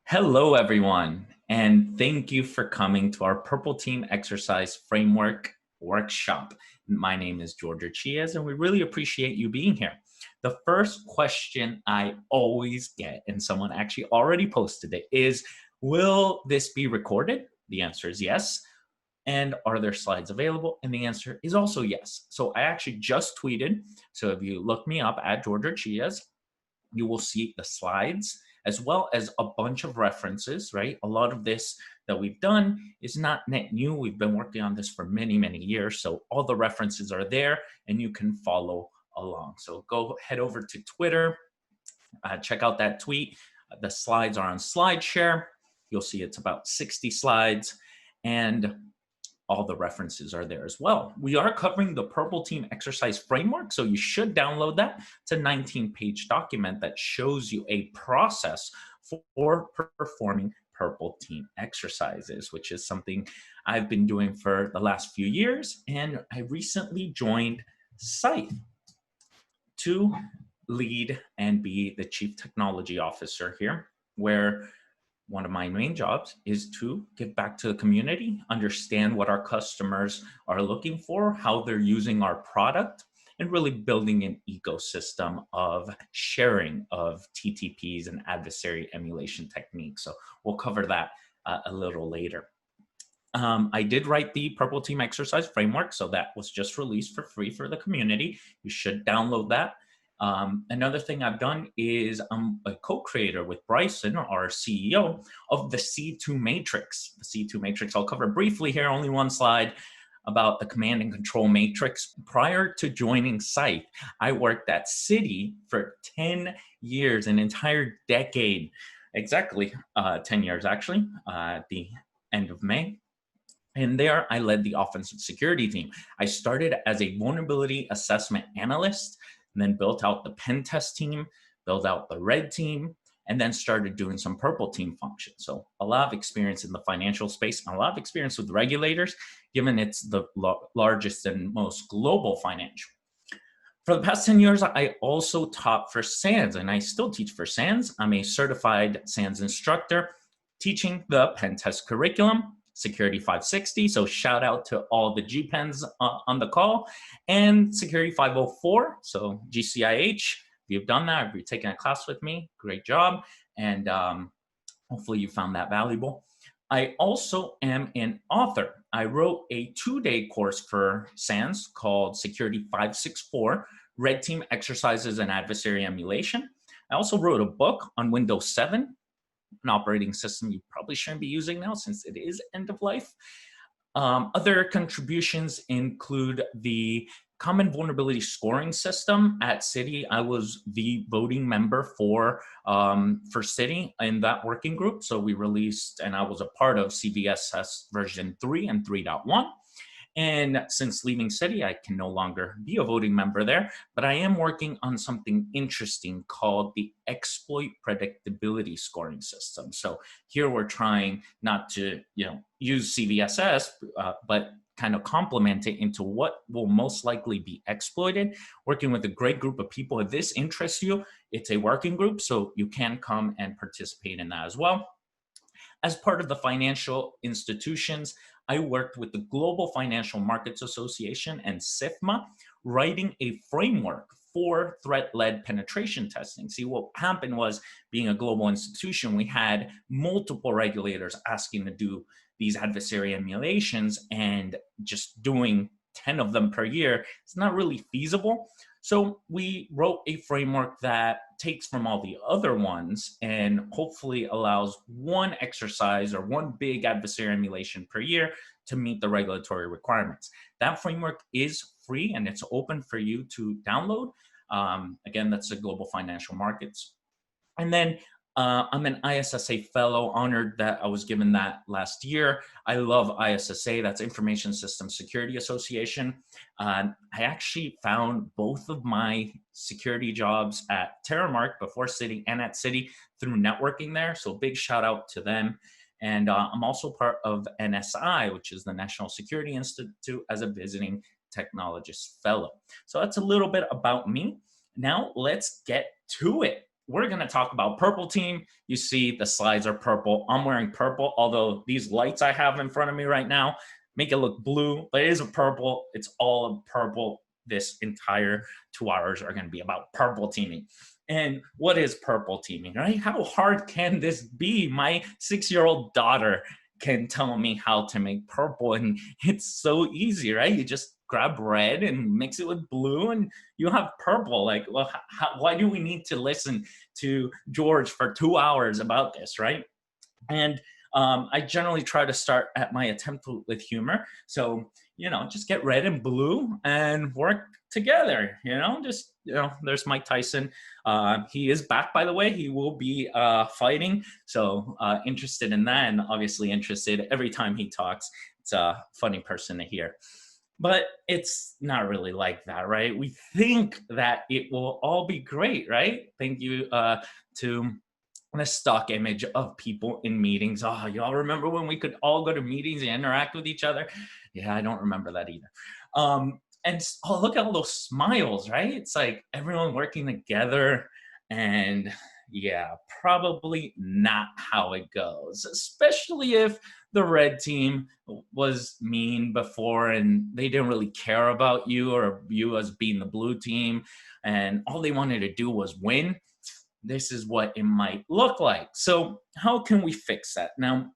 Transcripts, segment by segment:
Hello, everyone, and thank you for coming to our Purple Team Exercise Framework Workshop. My name is Jorge Orchilles, and we really appreciate you being here. The first question I always get, and someone actually already posted it, is, will this be recorded? The answer is yes. And are there slides available? And the answer is also yes. So I actually just tweeted, so if you look me up at Jorge Orchilles, you will see the slides as well as a bunch of references, right? A lot of this that we've done is not net new. We've been working on this for many, many years. So all the references are there and you can follow along. So go head over to Twitter, check out that tweet. The slides are on SlideShare. You'll see it's about 60 slides and all the references are there as well. We are covering the Purple Team Exercise Framework, so you should download that. It's a 19-page document that shows you a process for performing Purple Team exercises, which is something I've been doing for the last few years. And I recently joined Scythe to lead and be the Chief Technology Officer here, where one of my main jobs is to give back to the community, understand what our customers are looking for, how they're using our product, and really building an ecosystem of sharing of TTPs and adversary emulation techniques. So we'll cover that a little later. I did write the Purple Team Exercise Framework, so that was just released for free for the community. You should download that. Another thing I've done is I'm a co-creator with Bryson, our CEO, of the C2 matrix. The C2 matrix, I'll cover briefly here, only one slide, about the command and control matrix. Prior to joining Scythe, I worked at Citi for 10 years, an entire decade, exactly 10 years actually, at the end of May. And there I led the offensive security team. I started as a vulnerability assessment analyst, and then built out the pen test team, built out the red team, and then started doing some purple team functions. So a lot of experience in the financial space, and a lot of experience with regulators, given it's the largest and most global financial. For the past 10 years, I also taught for SANS, and I still teach for SANS. I'm a certified SANS instructor, teaching the pen test curriculum, Security 560, so shout out to all the GPens on the call, and Security 504, so GCIH. If you've done that, if you've taken a class with me, great job, and hopefully you found that valuable. I also am an author. I wrote a 2-day course for SANS called Security 564, Red Team Exercises and Adversary Emulation. I also wrote a book on Windows 7, an operating system you probably shouldn't be using now since it is end of life. Other contributions include the Common Vulnerability Scoring System at Citi. I was the voting member for Citi in that working group. So we released, and I was a part of CVSS version 3 and 3.1. And since leaving Citi, I can no longer be a voting member there, but I am working on something interesting called the exploit predictability scoring system. So here we're trying not to, use CVSS, but kind of complement it into what will most likely be exploited, working with a great group of people. If this interests you, it's a working group, so you can come and participate in that as well. As part of the financial institutions, I worked with the Global Financial Markets Association and SIFMA, writing a framework for threat-led penetration testing. See, what happened was, being a global institution, we had multiple regulators asking to do these adversary emulations, and just doing 10 of them per year is not really feasible. So we wrote a framework that takes from all the other ones and hopefully allows one exercise or one big adversary emulation per year to meet the regulatory requirements. That framework is free and it's open for you to download. Again, that's the Global Financial Markets. And then I'm an ISSA fellow, honored that I was given that last year. I love ISSA, that's Information Systems Security Association. I actually found both of my security jobs at Terramark before Citi and at Citi through networking there, so big shout out to them. And I'm also part of NSI, which is the National Security Institute, as a visiting technologist fellow. So that's a little bit about me. Now let's get to it. we're going to talk about purple team. You see the slides are purple. I'm wearing purple, although these lights I have in front of me right now make it look blue, but it is a purple. It's all purple. This entire 2 hours are going to be about purple teaming. And what is purple teaming, right? How hard can this be? My 6-year-old daughter can tell me how to make purple, and it's so easy, right? You just grab red and mix it with blue and you have purple. Like, well, why do we need to listen to George for 2 hours about this, right? And I generally try to start at my attempt with humor. So, just get red and blue and work together, there's Mike Tyson. He is back, by the way. He will be fighting. So interested in that, and obviously interested every time he talks. It's a funny person to hear. But it's not really like that, right? We think that it will all be great, right? Thank you to the stock image of people in meetings. Oh, y'all remember when we could all go to meetings and interact with each other? Yeah, I don't remember that either. And look at all those smiles, right? It's like everyone working together, and yeah, probably not how it goes, especially if the red team was mean before and they didn't really care about you or you as being the blue team, and all they wanted to do was win. This is what it might look like. So how can we fix that? Now,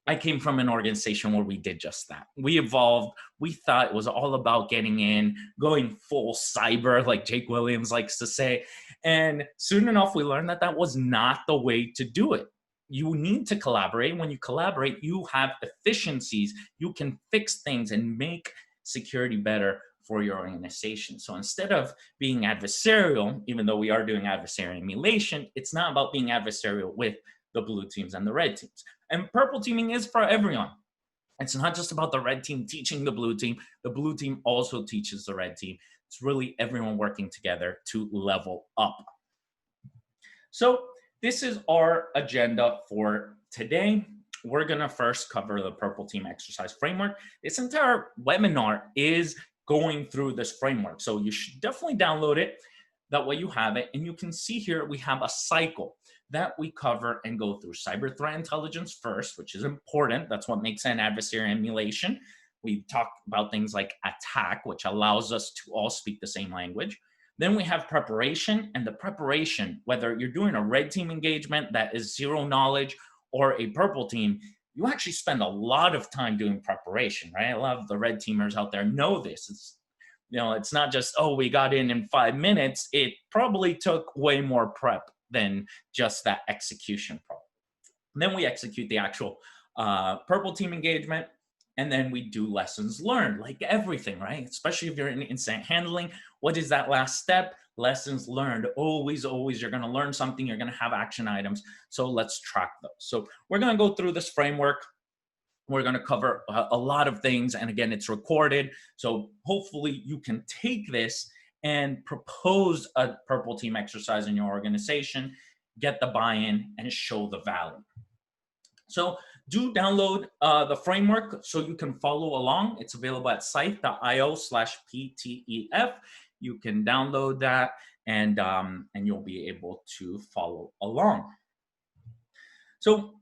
I came from an organization where we did just that. We evolved. We thought it was all about getting in, going full cyber, like Jake Williams likes to say. And soon enough, we learned that that was not the way to do it. You need to collaborate. When you collaborate, you have efficiencies. You can fix things and make security better for your organization. So instead of being adversarial, even though we are doing adversary emulation, it's not about being adversarial with the blue teams and the red teams. And purple teaming is for everyone. It's not just about the red team teaching the blue team. The blue team also teaches the red team. It's really everyone working together to level up. So this is our agenda for today. We're gonna first cover the purple team exercise framework. This entire webinar is going through this framework, so you should definitely download it. That way you have it, and you can see here we have a cycle that we cover and go through. Cyber threat intelligence first, which is important. That's what makes an adversary emulation. We talk about things like attack, which allows us to all speak the same language. Then we have preparation, and the preparation, whether you're doing a red team engagement that is zero knowledge or a purple team, you actually spend a lot of time doing preparation, right? A lot of the red teamers out there know this. It's not just, oh, we got in 5 minutes. It probably took way more prep than just that execution part. Then we execute the actual purple team engagement, and then we do lessons learned, like everything, right? Especially if you're in incident handling. What is that last step? Lessons learned. Always, you're going to learn something. You're going to have action items. So let's track those. So we're going to go through this framework. We're going to cover a lot of things. And again, it's recorded. So hopefully you can take this and propose a purple team exercise in your organization, get the buy-in, and show the value. So do download the framework so you can follow along. It's available at scythe.io/PTEF. You can download that, and you'll be able to follow along. So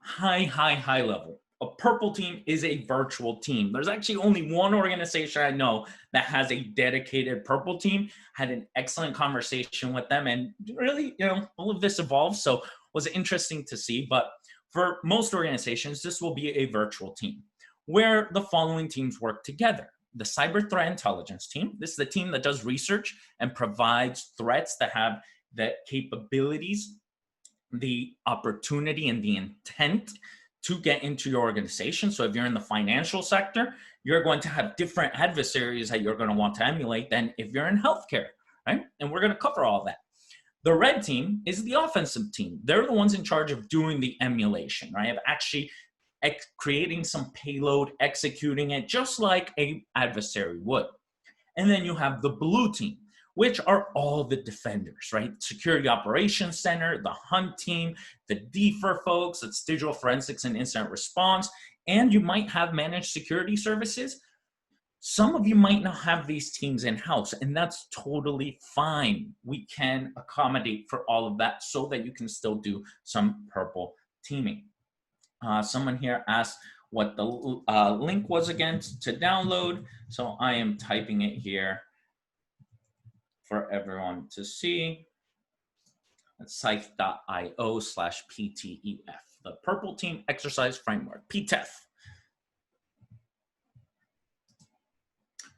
high level. A purple team is a virtual team. There's actually only one organization I know that has a dedicated purple team. Had an excellent conversation with them, and really, all of this evolves. So it was interesting to see. But for most organizations, this will be a virtual team where the following teams work together. The cyber threat intelligence team. This is the team that does research and provides threats that have the capabilities, the opportunity, and the intent to get into your organization. So if you're in the financial sector, you're going to have different adversaries that you're going to want to emulate than if you're in healthcare, right? And we're going to cover all that. The red team is the offensive team. They're the ones in charge of doing the emulation, right? Of actually creating some payload, executing it just like an adversary would. And then you have the blue team, which are all the defenders, right? Security Operations Center, the hunt team, the DFIR folks, that's digital forensics and incident response, and you might have managed security services. Some of you might not have these teams in-house, and that's totally fine. We can accommodate for all of that so that you can still do some purple teaming. Someone here asked what the link was again to download. So I am typing it here for everyone to see. It's scythe.io/PTEF, the Purple Team Exercise Framework, PTEF.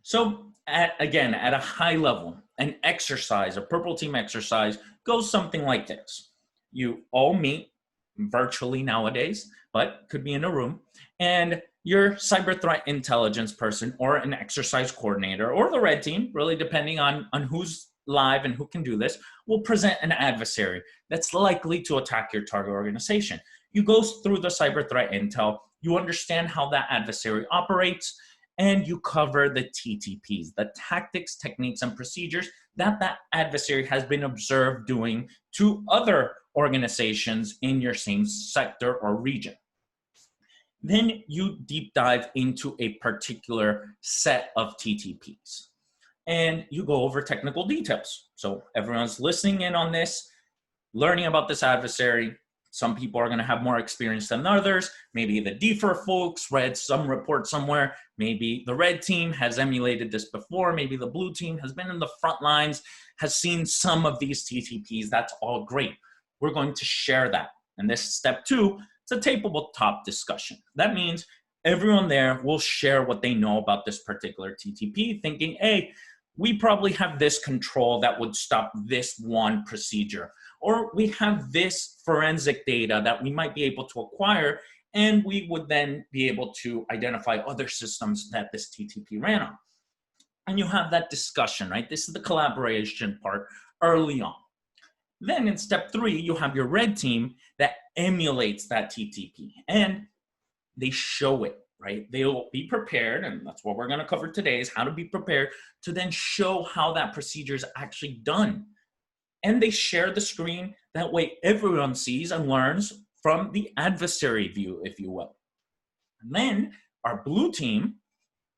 So again, at a high level, an exercise, a Purple Team exercise goes something like this. You all meet virtually nowadays, but could be in a room, and your cyber threat intelligence person or an exercise coordinator or the red team, really depending on who's live and who can do this, will present an adversary that's likely to attack your target organization. You go through the cyber threat intel, you understand how that adversary operates, and you cover the TTPs, the tactics, techniques, and procedures that that adversary has been observed doing to other organizations in your same sector or region. Then you deep dive into a particular set of TTPs and you go over technical details. So everyone's listening in on this, learning about this adversary. Some people are going to have more experience than others. Maybe the defer folks read some report somewhere. Maybe the red team has emulated this before. Maybe the blue team has been in the front lines, has seen some of these TTPs. That's all great. We're going to share that. And this step 2, it's a tabletop discussion. That means everyone there will share what they know about this particular TTP, thinking, hey, we probably have this control that would stop this one procedure. Or we have this forensic data that we might be able to acquire, and we would then be able to identify other systems that this TTP ran on. And you have that discussion, right? This is the collaboration part early on. Then in step 3, you have your red team that emulates that TTP, and they show it, right? They'll be prepared, and that's what we're going to cover today, is how to be prepared to then show how that procedure is actually done. And they share the screen. That way everyone sees and learns from the adversary view, if you will. And then our blue team,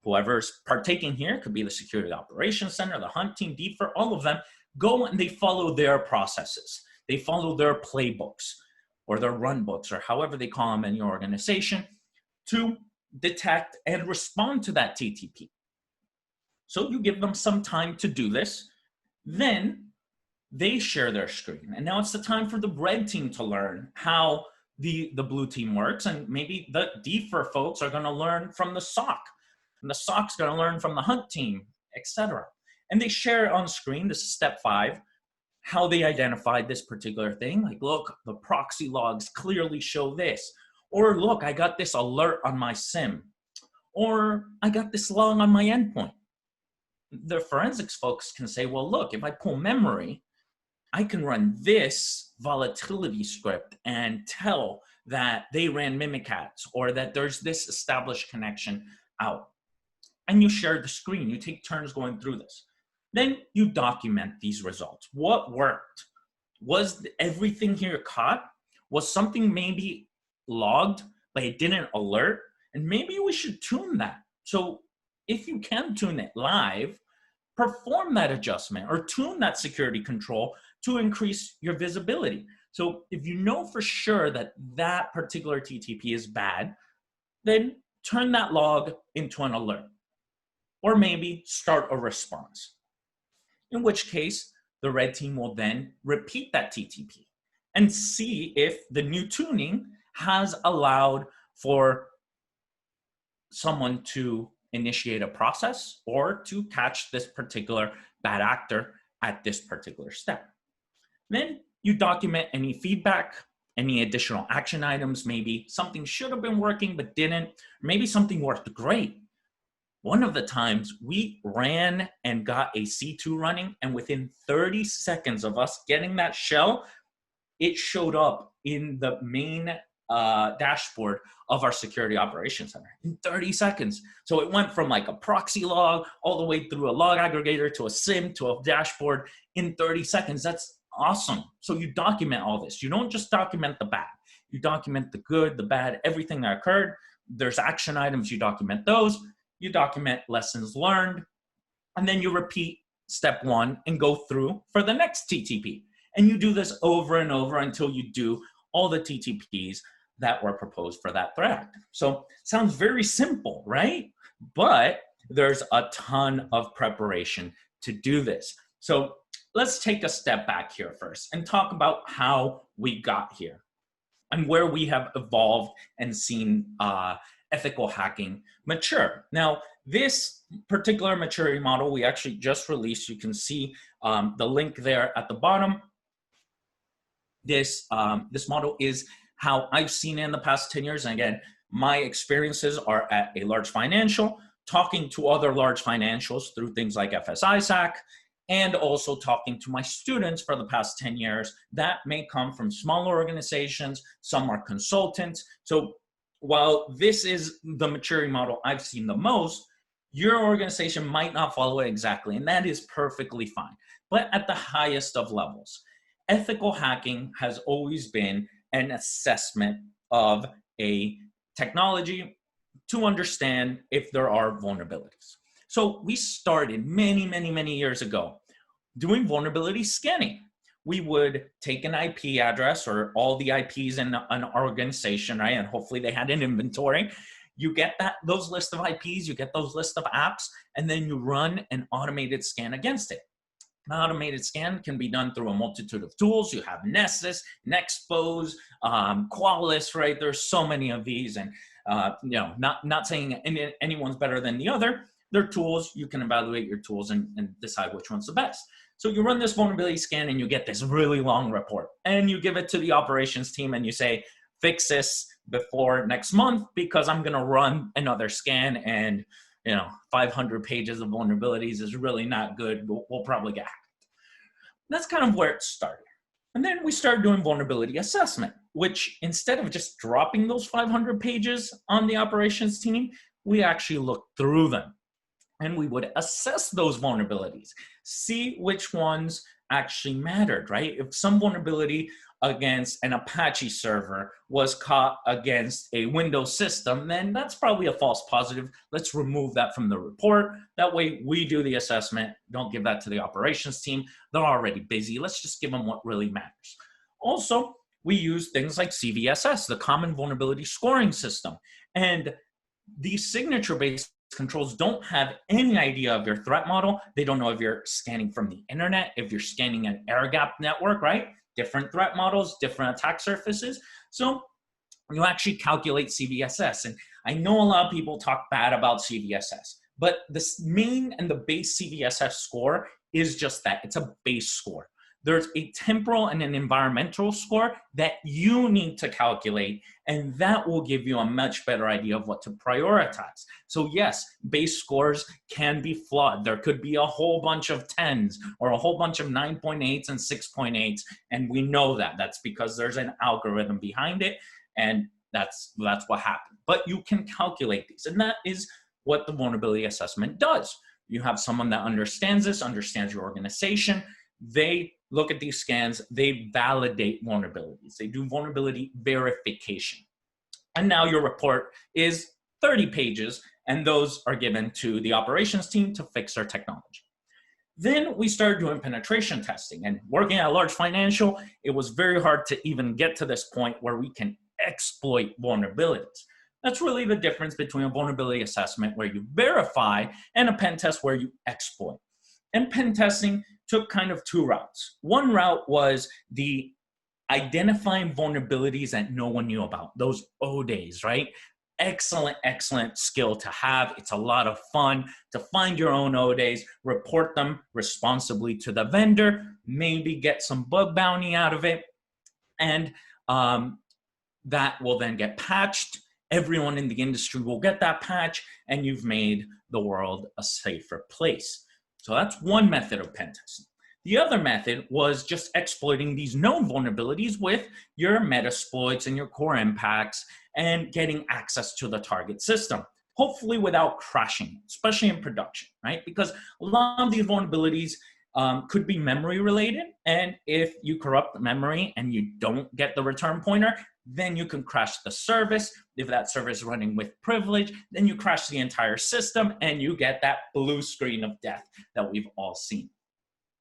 whoever's partaking here, could be the Security Operations Center, the Hunt Team, DFIR, all of them, go and they follow their processes. They follow their playbooks or their run books or however they call them in your organization to detect and respond to that TTP. So you give them some time to do this. Then they share their screen. And now it's the time for the red team to learn how the blue team works. And maybe the DFIR folks are going to learn from the SOC. And the SOC's going to learn from the Hunt team, etc. And they share on screen, this is step 5, how they identified this particular thing. Like, look, the proxy logs clearly show this. Or look, I got this alert on my SIM. Or I got this log on my endpoint. The forensics folks can say, well, look, if I pull memory, I can run this volatility script and tell that they ran Mimikatz or that there's this established connection out. And you share the screen. You take turns going through this. Then you document these results. What worked? Was everything here caught? Was something maybe logged, but it didn't alert? And maybe we should tune that. So if you can tune it live, perform that adjustment or tune that security control to increase your visibility. So if you know for sure that that particular TTP is bad, then turn that log into an alert. Or maybe start a response. In which case, the red team will then repeat that TTP and see if the new tuning has allowed for someone to initiate a process or to catch this particular bad actor at this particular step. Then you document any feedback, any additional action items, maybe something should have been working but didn't, maybe something worked great. One of the times we ran and got a C2 running, and within 30 seconds of us getting that shell, it showed up in the main dashboard of our Security Operations Center in 30 seconds. So it went from like a proxy log all the way through a log aggregator to a SIM to a dashboard in 30 seconds. That's awesome. So you document all this. You don't just document the bad. You document the good, the bad, everything that occurred. There's action items, you document those. you document lessons learned, and then you repeat step 1 and go through for the next TTP. And you do this over and over until you do all the TTPs that were proposed for that threat actor. So sounds very simple, right? But there's a ton of preparation to do this. So let's take a step back here first and talk about how we got here and where we have evolved and seen ethical hacking mature. Now, this particular maturity model we actually just released. You can see the link there at the bottom. This model is how I've seen it in the past 10 years. And again, my experiences are at a large financial, talking to other large financials through things like FSISAC, and also talking to my students for the past 10 years. That may come from smaller organizations, some are consultants. So while this is the maturity model I've seen the most, your organization might not follow it exactly, and that is perfectly fine. But at the highest of levels, ethical hacking has always been an assessment of a technology to understand if there are vulnerabilities. So we started many years ago doing vulnerability scanning. We would take an IP address or all the IPs in an organization, right? And hopefully they had an inventory. You get those lists of IPs, you get those lists of apps, and then you run an automated scan against it. An automated scan can be done through a multitude of tools. You have Nessus, Nexpose, Qualys, right? There's so many of these, and not saying anyone's better than the other. They're tools. You can evaluate your tools and decide which one's the best. So you run this vulnerability scan and you get this really long report, and you give it to the operations team and you say, fix this before next month because I'm going to run another scan, and 500 pages of vulnerabilities is really not good. We'll probably get hacked. That's kind of where it started. And then we started doing vulnerability assessment, which instead of just dropping those 500 pages on the operations team, we actually looked through them. And we would assess those vulnerabilities, see which ones actually mattered, right? If some vulnerability against an Apache server was caught against a Windows system, then that's probably a false positive. Let's remove that from the report. That way we do the assessment. Don't give that to the operations team. They're already busy. Let's just give them what really matters. Also, we use things like CVSS, the Common Vulnerability Scoring System. And these signature-based controls don't have any idea of your threat model. They don't know if you're scanning from the internet, if you're scanning an air-gapped network, right? Different threat models, different attack surfaces. So you actually calculate CVSS. And I know a lot of people talk bad about CVSS, but the main and the base CVSS score is just that. It's a base score. There's a temporal and an environmental score that you need to calculate, and that will give you a much better idea of what to prioritize. So yes, base scores can be flawed. There could be a whole bunch of 10s or a whole bunch of 9.8s and 6.8s, and we know that. That's because there's an algorithm behind it, and that's what happened. But you can calculate these, and that is what the vulnerability assessment does. You have someone that understands this, understands your organization. They look at these scans, they validate vulnerabilities. They do vulnerability verification. And now your report is 30 pages, and those are given to the operations team to fix their technology. Then we started doing penetration testing, and working at a large financial, it was very hard to even get to this point where we can exploit vulnerabilities. That's really the difference between a vulnerability assessment where you verify and a pen test where you exploit. And pen testing took kind of two routes. One route was the identifying vulnerabilities that no one knew about, those O days, right? Excellent skill to have. It's a lot of fun to find your own O days, report them responsibly to the vendor, maybe get some bug bounty out of it, and that will then get patched. Everyone in the industry will get that patch, and you've made the world a safer place. So that's one method of pen testing. The other method was just exploiting these known vulnerabilities with your Metasploits and your core impacts and getting access to the target system, hopefully without crashing, especially in production, right? Because a lot of these vulnerabilities could be memory related. And if you corrupt the memory and you don't get the return pointer, then you can crash the service. If that service is running with privilege, then you crash the entire system and you get that blue screen of death that we've all seen.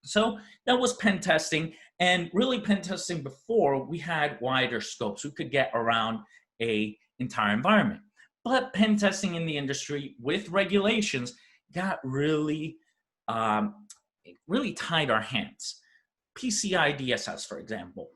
So that was pen testing, and really pen testing before we had wider scopes. We could get around an entire environment. But pen testing in the industry with regulations got really, really tied our hands. PCI DSS, for example,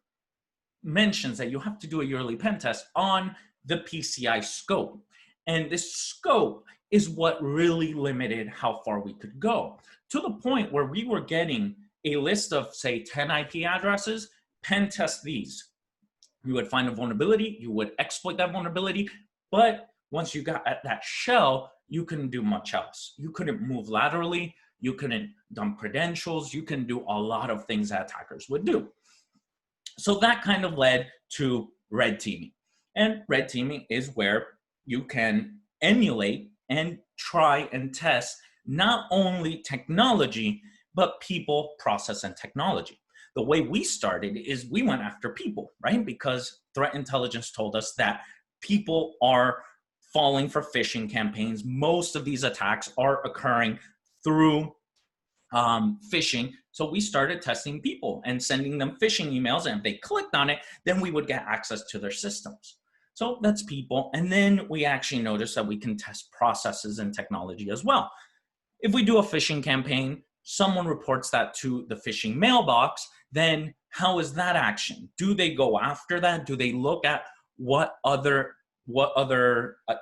mentions that you have to do a yearly pen test on the PCI scope. And this scope is what really limited how far we could go, to the point where we were getting a list of, say, 10 IP addresses, pen test these. You would find a vulnerability, you would exploit that vulnerability, but once you got at that shell, you couldn't do much else. You couldn't move laterally, you couldn't dump credentials, you can do a lot of things that attackers would do. So that kind of led to red teaming. And red teaming is where you can emulate and try and test not only technology, but people, process, and technology. The way we started is we went after people, right? Because threat intelligence told us that people are falling for phishing campaigns. Most of these attacks are occurring through phishing. So we started testing people and sending them phishing emails. And if they clicked on it, then we would get access to their systems. So that's people. And then we actually noticed that we can test processes and technology as well. If we do a phishing campaign, someone reports that to the phishing mailbox, then how is that action? Do they go after that? Do they look at what other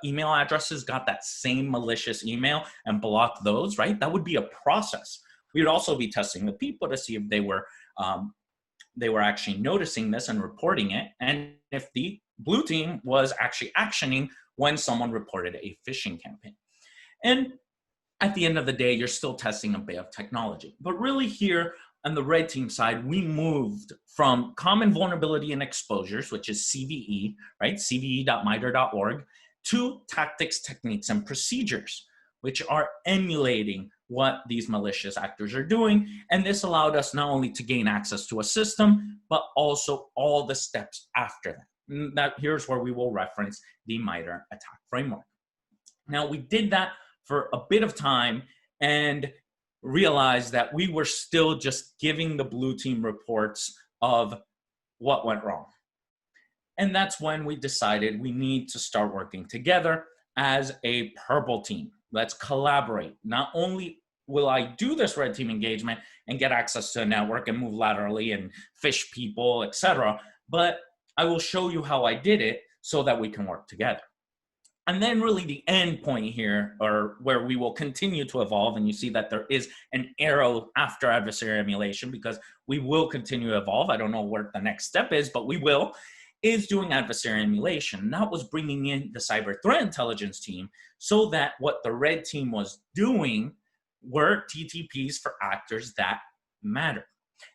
email addresses got that same malicious email and block those, right? That would be a process. We would also be testing the people to see if they were actually noticing this and reporting it, and if the blue team was actually actioning when someone reported a phishing campaign. And at the end of the day, you're still testing a bit of technology. But really here on the red team side, we moved from common vulnerability and exposures, which is CVE, right? cve.mitre.org, to tactics, techniques, and procedures, which are emulating what these malicious actors are doing. And this allowed us not only to gain access to a system, but also all the steps after that. Here's where we will reference the MITRE attack framework. Now, we did that for a bit of time and realized that we were still just giving the blue team reports of what went wrong. And that's when we decided we need to start working together as a purple team. Let's collaborate. Not only will I do this red team engagement and get access to a network and move laterally and phish people, etc., but I will show you how I did it so that we can work together. And then really the end point here, or where we will continue to evolve, and you see that there is an arrow after adversary emulation because we will continue to evolve. I don't know what the next step is, but we will, is doing adversary emulation. That was bringing in the cyber threat intelligence team so that what the red team was doing were TTPs for actors that matter.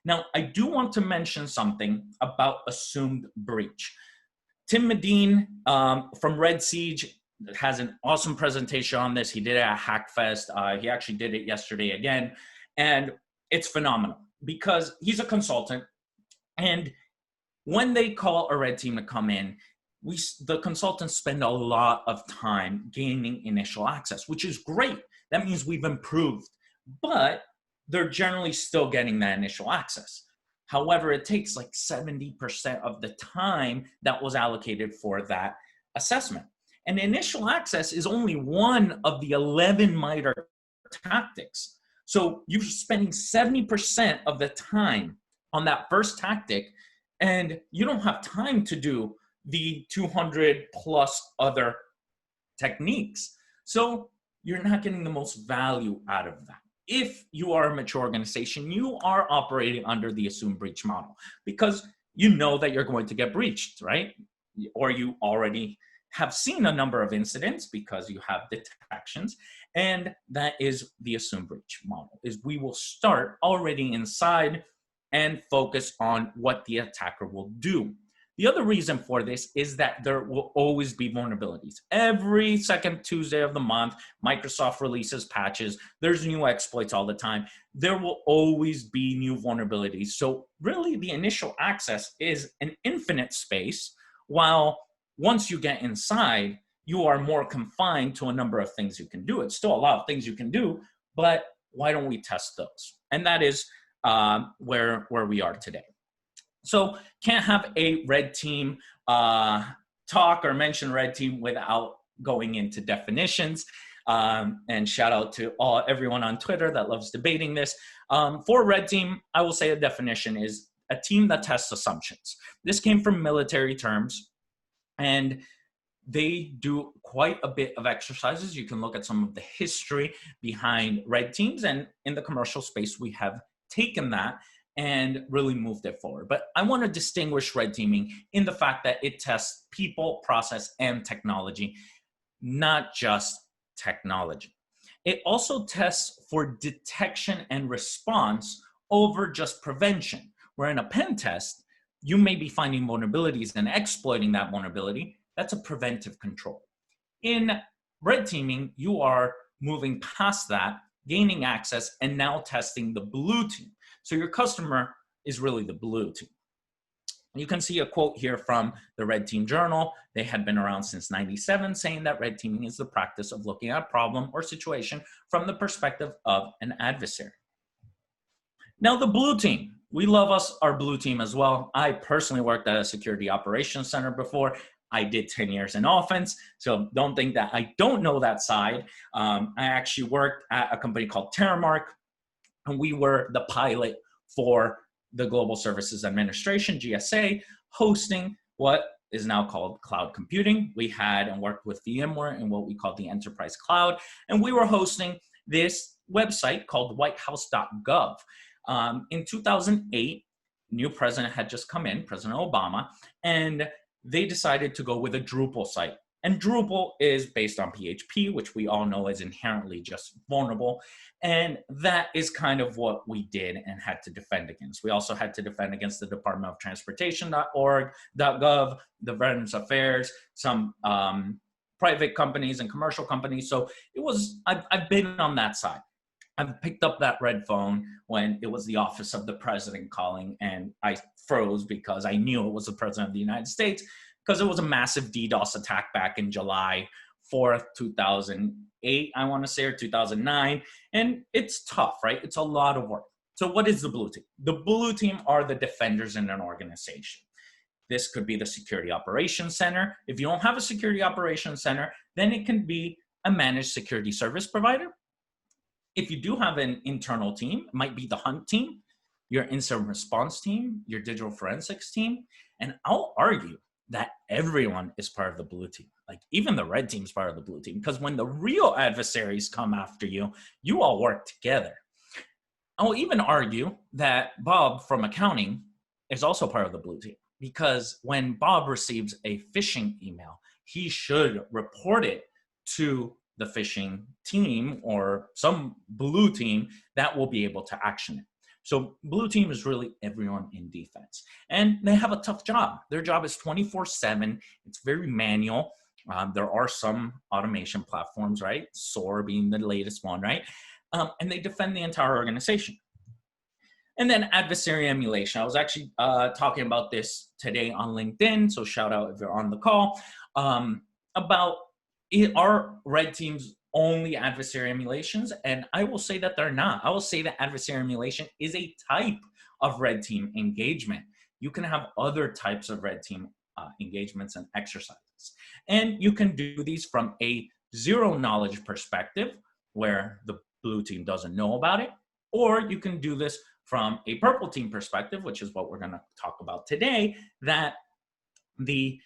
Now, I do want to mention something about assumed breach. Tim Medine from Red Siege has an awesome presentation on this. He did it at Hackfest. He actually did it yesterday again. And it's phenomenal because he's a consultant. And when they call a red team to come in, the consultants spend a lot of time gaining initial access, which is great. That means we've improved, but they're generally still getting that initial access. However, it takes like 70% of the time that was allocated for that assessment. And initial access is only one of the 11 MITRE tactics. So you're spending 70% of the time on that first tactic, and you don't have time to do the 200 plus other techniques. So you're not getting the most value out of that. If you are a mature organization, you are operating under the assumed breach model because you know that you're going to get breached, right? Or you already have seen a number of incidents because you have detections, and that is the assumed breach model, is we will start already inside and focus on what the attacker will do. The other reason for this is that there will always be vulnerabilities. Every second Tuesday of the month, Microsoft releases patches. There's new exploits all the time. There will always be new vulnerabilities. So really the initial access is an infinite space while once you get inside, you are more confined to a number of things you can do. It's still a lot of things you can do, but why don't we test those? And that is where we are today. So can't have a red team talk or mention red team without going into definitions. And shout out to everyone on Twitter that loves debating this. For red team, I will say a definition is a team that tests assumptions. This came from military terms, and they do quite a bit of exercises. You can look at some of the history behind red teams, and in the commercial space, we have taken that and really moved it forward. But I want to distinguish red teaming in the fact that it tests people, process, and technology, not just technology. It also tests for detection and response over just prevention, where in a pen test, you may be finding vulnerabilities and exploiting that vulnerability. That's a preventive control. In red teaming, you are moving past that, gaining access, and now testing the blue team. So your customer is really the blue team. You can see a quote here from the Red Team Journal. They had been around since '97, saying that red teaming is the practice of looking at a problem or situation from the perspective of an adversary. Now the blue team, we love our blue team as well. I personally worked at a security operations center before. I did 10 years in offense, so don't think that I don't know that side. I actually worked at a company called Terramark, and we were the pilot for the Global Services Administration, GSA, hosting what is now called cloud computing. We had and worked with VMware in what we call the enterprise cloud, and we were hosting this website called whitehouse.gov. In 2008, new president had just come in, President Obama, and they decided to go with a Drupal site. And Drupal is based on PHP, which we all know is inherently just vulnerable. And that is kind of what we did and had to defend against. We also had to defend against the Department of Transportation.org, .gov, the Veterans Affairs, some private companies and commercial companies. So it was, I've been on that side. I've picked up that red phone when it was the office of the president calling, and I froze because I knew it was the president of the United States, because it was a massive DDoS attack back in July 4th, 2008, I want to say, or 2009. And it's tough, right? It's a lot of work. So what is the blue team? The blue team are the defenders in an organization. This could be the Security Operations Center. If you don't have a Security Operations Center, then it can be a managed security service provider. If you do have an internal team, it might be the hunt team, your incident response team, your digital forensics team. And I'll argue that everyone is part of the blue team. Like even the red team is part of the blue team, because when the real adversaries come after you, you all work together. I'll even argue that Bob from accounting is also part of the blue team, because when Bob receives a phishing email, he should report it to the phishing team or some blue team that will be able to action it. So blue team is really everyone in defense, and they have a tough job. Their job is 24/7. It's very manual. There are some automation platforms, right? SOAR being the latest one, right? And they defend the entire organization. And then adversary emulation. I was actually talking about this today on LinkedIn, so shout out if you're on the call, about are red teams only adversary emulations? And I will say that they're not. I will say that adversary emulation is a type of red team engagement. You can have other types of red team engagements and exercises. And you can do these from a zero knowledge perspective, where the blue team doesn't know about it, or you can do this from a purple team perspective, which is what we're going to talk about today, that the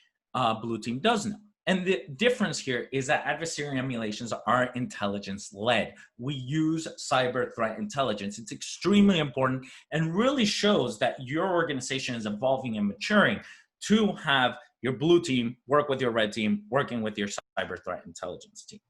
blue team does know. And the difference here is that adversary emulations are intelligence-led. We use cyber threat intelligence. It's extremely important and really shows that your organization is evolving and maturing to have your blue team work with your red team, working with your cyber threat intelligence team.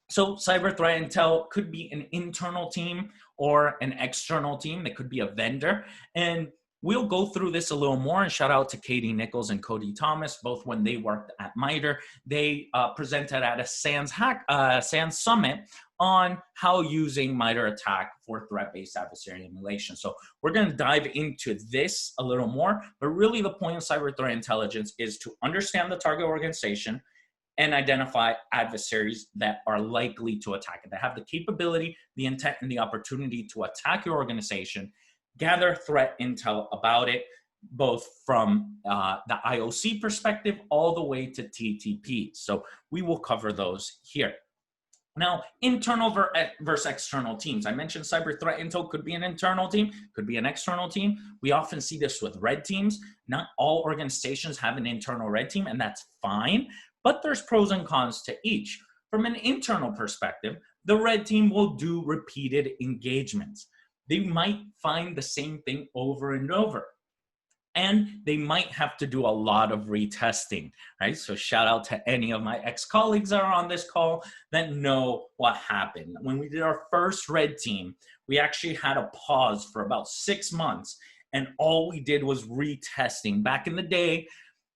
So cyber threat intel could be an internal team or an external team. That could be a vendor. And We'll go through this a little more, and shout out to Katie Nichols and Cody Thomas, both when they worked at MITRE. They presented at a SANS Summit on how using MITRE ATT&CK for threat-based adversary emulation. So we're going to dive into this a little more, but really the point of cyber threat intelligence is to understand the target organization and identify adversaries that are likely to attack it, that have the capability, the intent, and the opportunity to attack your organization, gather threat intel about it, both from the IOC perspective all the way to TTP. So we will cover those here. Now, internal versus external teams. I mentioned cyber threat intel could be an internal team, could be an external team. We often see this with red teams. Not all organizations have an internal red team, and that's fine, but there's pros and cons to each. From an internal perspective, the red team will do repeated engagements. They might find the same thing over and over, and they might have to do a lot of retesting, right? So shout out to any of my ex-colleagues that are on this call that know what happened. When we did our first red team, we actually had a pause for about 6 months, and all we did was retesting. Back in the day,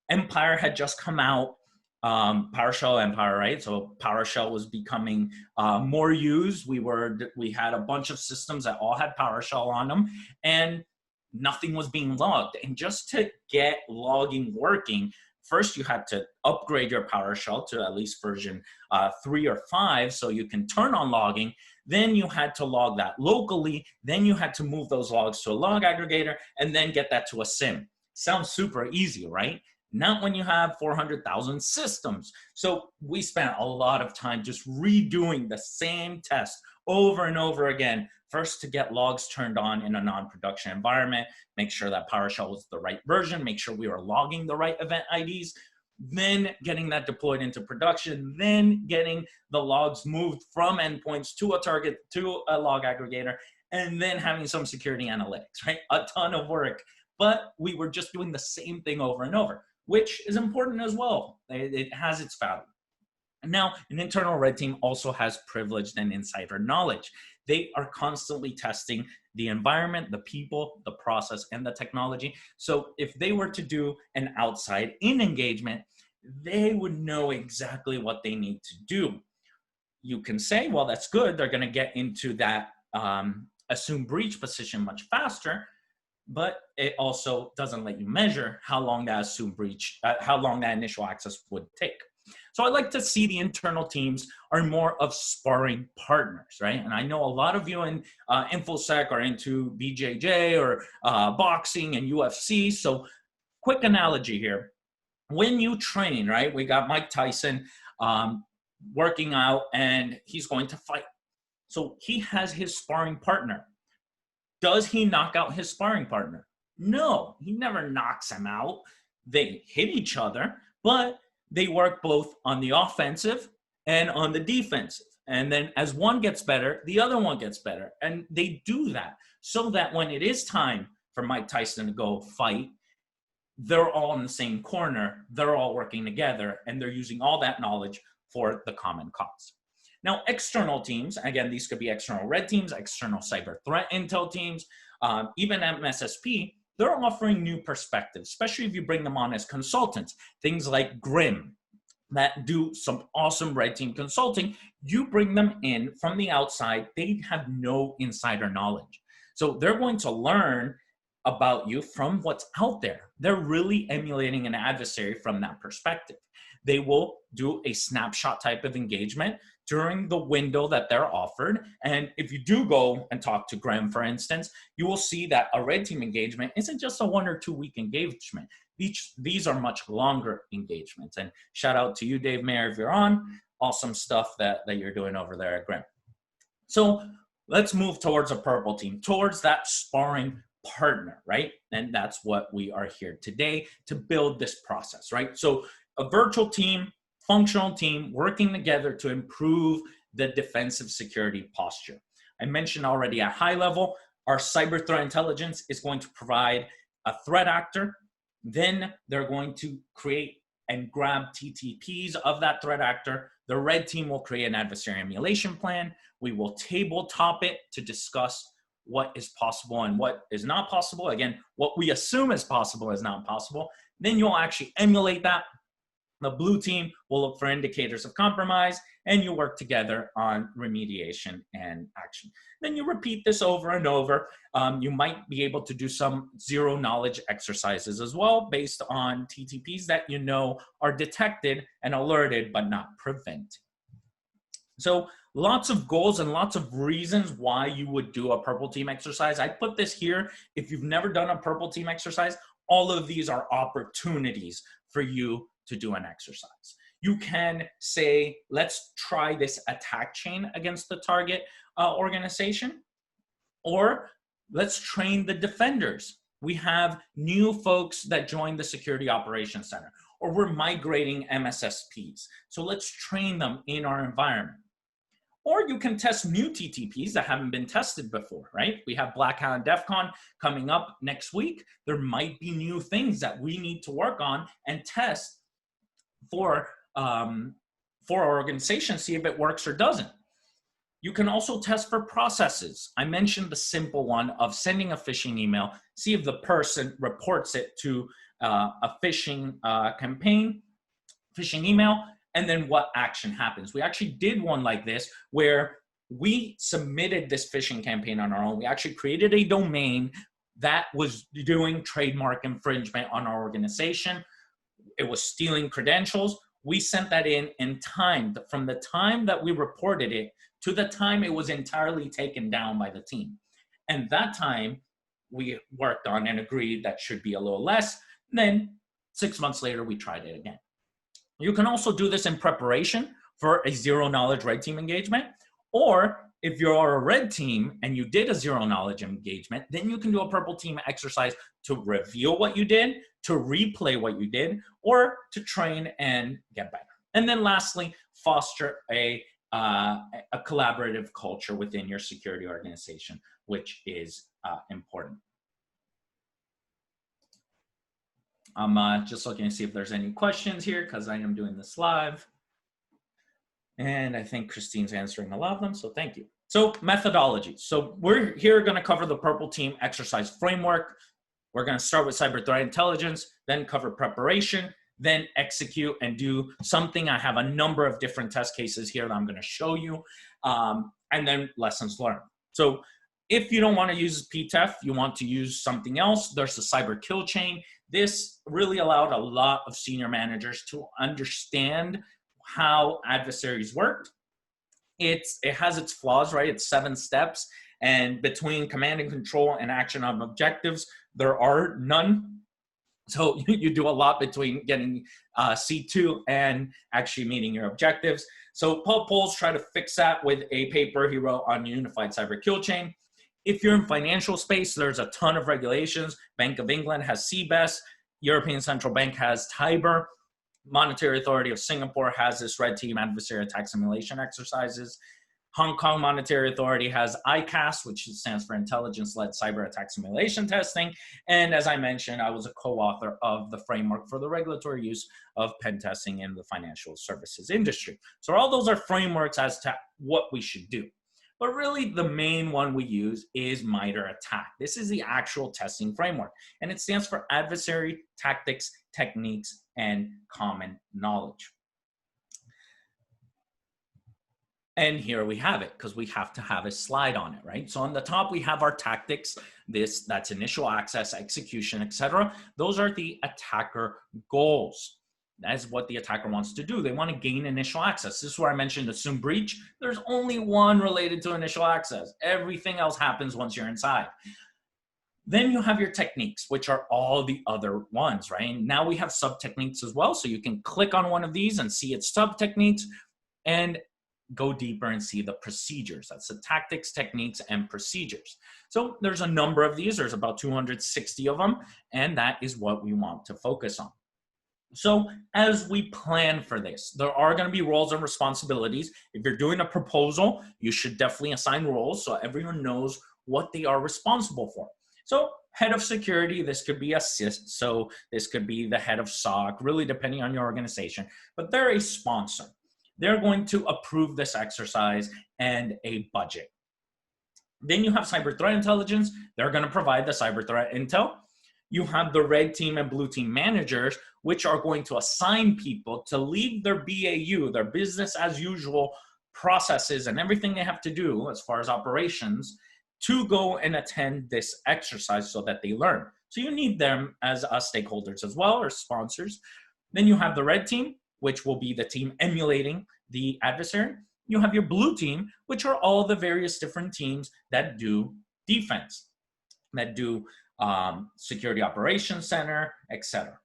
Empire had just come out, PowerShell Empire, right? So PowerShell was becoming more used. We had a bunch of systems that all had PowerShell on them, and nothing was being logged. And just to get logging working, first you had to upgrade your PowerShell to at least version 3 or 5 so you can turn on logging. Then you had to log that locally. Then you had to move those logs to a log aggregator and then get that to a SIM. Sounds super easy, right? Not when you have 400,000 systems. So we spent a lot of time just redoing the same test over and over again. First, to get logs turned on in a non-production environment, make sure that PowerShell was the right version, make sure we were logging the right event IDs, then getting that deployed into production, then getting the logs moved from endpoints to a target, to a log aggregator, and then having some security analytics, right? A ton of work, but we were just doing the same thing over and over, which is important as well. It has its value. Now, an internal red team also has privileged and insider knowledge. They are constantly testing the environment, the people, the process, and the technology. So if they were to do an outside-in engagement, they would know exactly what they need to do. You can say, well, that's good. They're going to get into that assume breach position much faster, but it also doesn't let you measure how long that assume breach, how long that initial access would take. So I like to see the internal teams are more of sparring partners, right? And I know a lot of you in InfoSec are into BJJ or boxing and UFC. So quick analogy here. When you train, right, we got Mike Tyson working out and he's going to fight. So he has his sparring partner. Does he knock out his sparring partner? No, he never knocks him out. They hit each other, but they work both on the offensive and on the defensive. And then as one gets better, the other one gets better. And they do that so that when it is time for Mike Tyson to go fight, they're all in the same corner, they're all working together, and they're using all that knowledge for the common cause. Now, external teams, again, these could be external red teams, external cyber threat intel teams, even MSSP, they're offering new perspectives, especially if you bring them on as consultants. Things like Grim that do some awesome red team consulting, you bring them in from the outside, they have no insider knowledge. So they're going to learn about you from what's out there. They're really emulating an adversary from that perspective. They will do a snapshot type of engagement during the window that they're offered. And if you do go and talk to Graham, for instance, you will see that a red team engagement isn't just a 1 or 2 week engagement. These are much longer engagements. And shout out to you, Dave Mayer, if you're on. Awesome stuff that you're doing over there at Graham. So let's move towards a purple team, towards that sparring partner, right? And that's what we are here today to build this process, right? So a virtual team, functional team working together to improve the defensive security posture. I mentioned already at high level, our cyber threat intelligence is going to provide a threat actor. Then they're going to create and grab TTPs of that threat actor. The red team will create an adversary emulation plan. We will tabletop it to discuss what is possible and what is not possible. Again, what we assume is possible is not possible. Then you'll actually emulate that. The blue team will look for indicators of compromise, and you work together on remediation and action. Then you repeat this over and over. You might be able to do some zero knowledge exercises as well based on TTPs that you know are detected and alerted but not prevented. So lots of goals and lots of reasons why you would do a purple team exercise. I put this here. If you've never done a purple team exercise, all of these are opportunities for you to do an exercise. You can say, let's try this attack chain against the target organization, or let's train the defenders. We have new folks that join the Security Operations Center, or we're migrating MSSPs. So let's train them in our environment. Or you can test new TTPs that haven't been tested before, right? We have Black Hat and DEF CON coming up next week. There might be new things that we need to work on and test for our organization, see if it works or doesn't. You can also test for processes. I mentioned the simple one of sending a phishing email, see if the person reports it to a phishing campaign, phishing email, and then what action happens. We actually did one like this where we submitted this phishing campaign on our own. We actually created a domain that was doing trademark infringement on our organization. It was stealing credentials. We sent that in time, from the time that we reported it to the time it was entirely taken down by the team. And that time we worked on and agreed that should be a little less. And then 6 months later, we tried it again. You can also do this in preparation for a zero knowledge red team engagement, or if you're a red team and you did a zero knowledge engagement, then you can do a purple team exercise to reveal what you did, to replay what you did, or to train and get better. And then lastly, foster a collaborative culture within your security organization, which is important. I'm just looking to see if there's any questions here because I am doing this live. And I think Christine's answering a lot of them, so thank you. So methodology. So we're here going to cover the purple team exercise framework. We're going to start with cyber threat intelligence, then cover preparation, then execute and do something. I have a number of different test cases here that I'm going to show you, and then lessons learned. So if you don't want to use PTEF, you want to use something else, there's the cyber kill chain. This really allowed a lot of senior managers to understand how adversaries worked. It has its flaws, right? It's 7 steps, and between command and control and action on objectives, there are none. So you do a lot between getting C2 and actually meeting your objectives. So Paul Poles tried to fix that with a paper he wrote on unified cyber kill chain. If you're in financial space, there's a ton of regulations. Bank of England has CBES. European Central Bank has TIBER. Monetary Authority of Singapore has this red team adversary attack simulation exercises. Hong Kong Monetary Authority has ICAS, which stands for Intelligence-Led Cyber Attack Simulation Testing. And as I mentioned, I was a co-author of the framework for the regulatory use of pen testing in the financial services industry. So all those are frameworks as to what we should do. But really the main one we use is MITRE ATT&CK. This is the actual testing framework, and it stands for Adversary, Tactics, Techniques, and Common Knowledge. And here we have it, because we have to have a slide on it, right? So on the top, we have our tactics. That's initial access, execution, etc. Those are the attacker goals. That is what the attacker wants to do. They want to gain initial access. This is where I mentioned assume breach. There's only one related to initial access. Everything else happens once you're inside. Then you have your techniques, which are all the other ones, right? And now we have sub-techniques as well. So you can click on one of these and see its sub-techniques and go deeper and see the procedures. That's the tactics, techniques, and procedures. So there's a number of these. There's about 260 of them, and that is what we want to focus on. So as we plan for this, there are going to be roles and responsibilities. If you're doing a proposal, you should definitely assign roles so everyone knows what they are responsible for. So head of security, this could be a CISO, this could be the head of SOC, really depending on your organization, but they're a sponsor. They're going to approve this exercise and a budget. Then you have cyber threat intelligence. They're going to provide the cyber threat intel. You have the red team and blue team managers, which are going to assign people to leave their BAU, their business as usual processes and everything they have to do as far as operations, to go and attend this exercise so that they learn. So you need them as stakeholders as well, or sponsors. Then you have the red team, which will be the team emulating the adversary. You have your blue team, which are all the various different teams that do defense, that do security operations center, etc.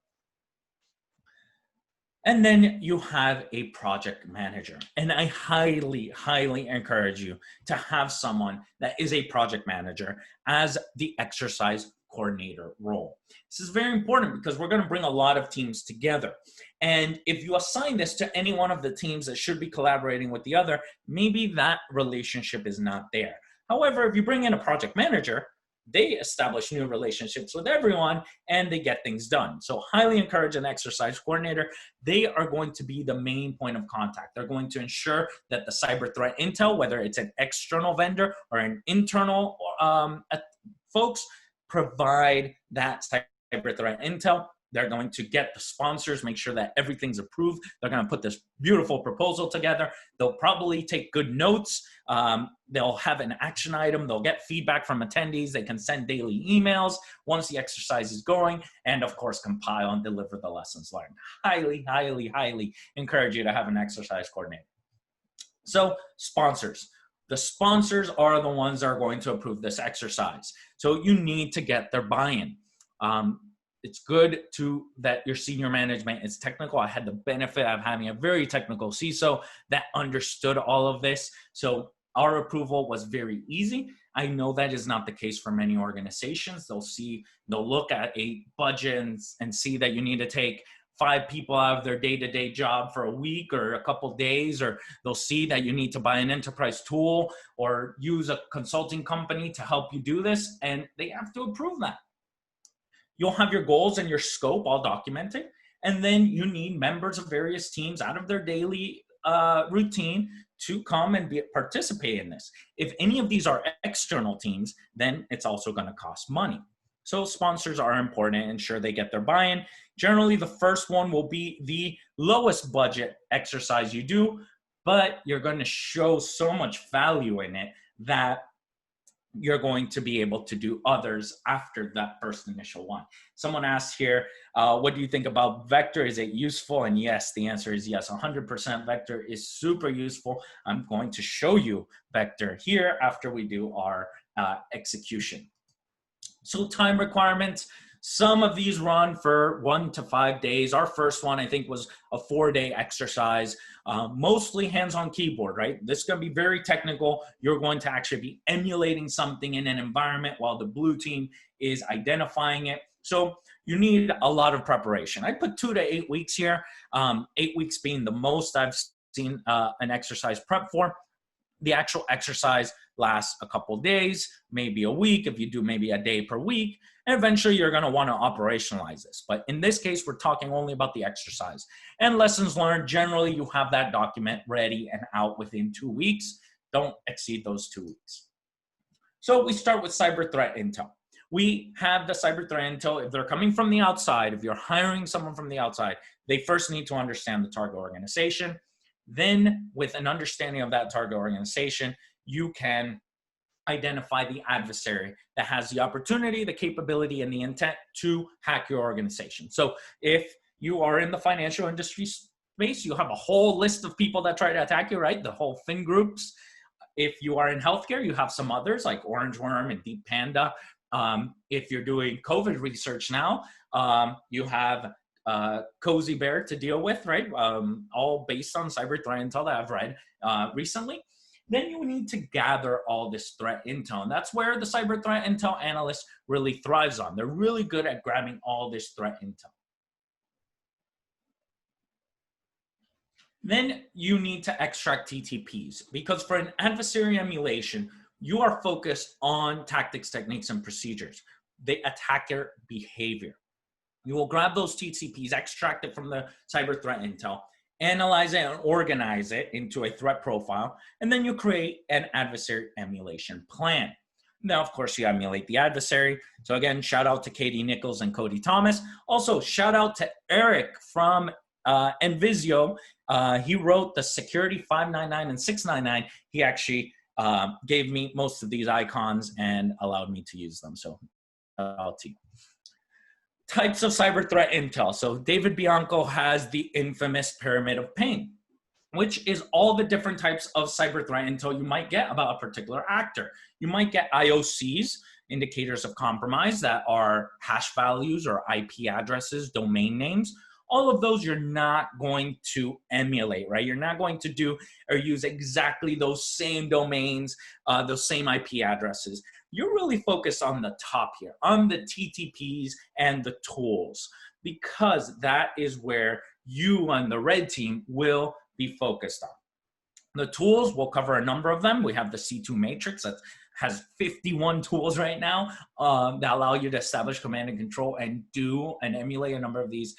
And then you have a project manager. And I highly, highly encourage you to have someone that is a project manager as the exercise coordinator role. This is very important because we're going to bring a lot of teams together. And if you assign this to any one of the teams that should be collaborating with the other, maybe that relationship is not there. However, if you bring in a project manager, they establish new relationships with everyone and they get things done. So highly encourage an exercise coordinator. They are going to be the main point of contact. They're going to ensure that the cyber threat intel, whether it's an external vendor or an internal folks, provide that cyber threat intel. They're going to get the sponsors, make sure that everything's approved. They're going to put this beautiful proposal together. They'll probably take good notes. They'll have an action item. They'll get feedback from attendees. They can send daily emails once the exercise is going, and of course, compile and deliver the lessons learned. Highly, highly, highly encourage you to have an exercise coordinator. So sponsors. The sponsors are the ones that are going to approve this exercise. So you need to get their buy-in. It's good that your senior management is technical. I had the benefit of having a very technical CISO that understood all of this. So our approval was very easy. I know that is not the case for many organizations. They'll look at a budget and see that you need to take 5 people out of their day-to-day job for a week or a couple days, or they'll see that you need to buy an enterprise tool or use a consulting company to help you do this, and they have to approve that. You'll have your goals and your scope all documented, and then you need members of various teams out of their daily routine to come and participate in this. If any of these are external teams, then it's also going to cost money. So sponsors are important. Ensure they get their buy-in. Generally, the first one will be the lowest budget exercise you do, but you're going to show so much value in it that you're going to be able to do others after that first initial one. Someone asked here, what do you think about Vector? Is it useful? And yes, the answer is yes, 100% Vector is super useful. I'm going to show you Vector here after we do our execution. So time requirements. Some of these run for 1 to 5 days. Our first one, I think, was a 4-day exercise, mostly hands-on keyboard, right? This is going to be very technical. You're going to actually be emulating something in an environment while the blue team is identifying it. So you need a lot of preparation. I put 2 to 8 weeks here, 8 weeks being the most I've seen an exercise prep for. The actual exercise lasts a couple days, maybe a week, if you do maybe a day per week, and eventually you're going to want to operationalize this. But in this case, we're talking only about the exercise. And lessons learned, generally you have that document ready and out within 2 weeks. Don't exceed those 2 weeks. So we start with cyber threat intel. We have the cyber threat intel. If they're coming from the outside, if you're hiring someone from the outside, they first need to understand the target organization. Then with an understanding of that target organization, you can identify the adversary that has the opportunity, the capability, and the intent to hack your organization. So if you are in the financial industry space, you have a whole list of people that try to attack you, right? The whole fin groups. If you are in healthcare, you have some others like Orange Worm and Deep Panda. If you're doing COVID research now, you have Cozy Bear to deal with, right? All based on cyber threat intel that I've read recently. Then you need to gather all this threat intel. And that's where the cyber threat intel analyst really thrives on. They're really good at grabbing all this threat intel. Then you need to extract TTPs, because for an adversary emulation, you are focused on tactics, techniques, and procedures, the attacker behavior. You will grab those TTPs, extract it from the cyber threat intel, analyze it and organize it into a threat profile, and then you create an adversary emulation plan. Now, of course, you emulate the adversary. So again, shout out to Katie Nichols and Cody Thomas. Also, shout out to Eric from Envisio. He wrote the security 599 and 699. He actually gave me most of these icons and allowed me to use them. So I'll teach. Types of cyber threat intel. So David Bianco has the infamous pyramid of pain, which is all the different types of cyber threat intel you might get about a particular actor. You might get IOCs, indicators of compromise, that are hash values or IP addresses, domain names. All of those you're not going to emulate, right? You're not going to do or use exactly those same domains, those same IP addresses. You're really focused on the top here, on the TTPs and the tools, because that is where you and the red team will be focused on. The tools, we'll cover a number of them. We have the C2 matrix that has 51 tools right now that allow you to establish command and control and do and emulate a number of these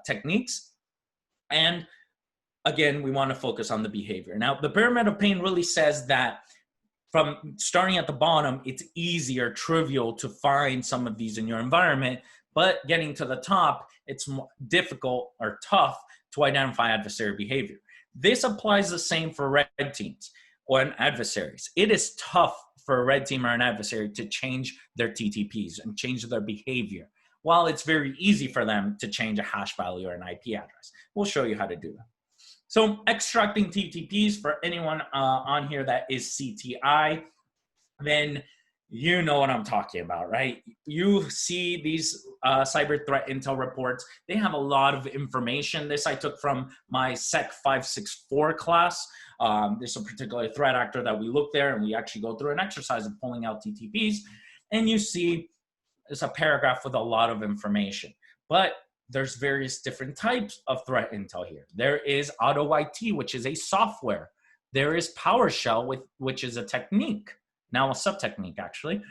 techniques. And again, we want to focus on the behavior. Now, the pyramid of pain really says that from starting at the bottom, it's easier, trivial to find some of these in your environment, but getting to the top, it's more difficult or tough to identify adversary behavior. This applies the same for red teams or adversaries. It is tough for a red team or an adversary to change their TTPs and change their behavior, while it's very easy for them to change a hash value or an IP address. We'll show you how to do that. So extracting TTPs, for anyone on here that is CTI, then you know what I'm talking about, right? You see these cyber threat intel reports. They have a lot of information. This I took from my SEC 564 class. There's a particular threat actor that we look there, and we actually go through an exercise of pulling out TTPs. And you see there's a paragraph with a lot of information. But there's various different types of threat intel here. There is AutoIT, which is a software. There is PowerShell, which is a technique, now a sub-technique actually.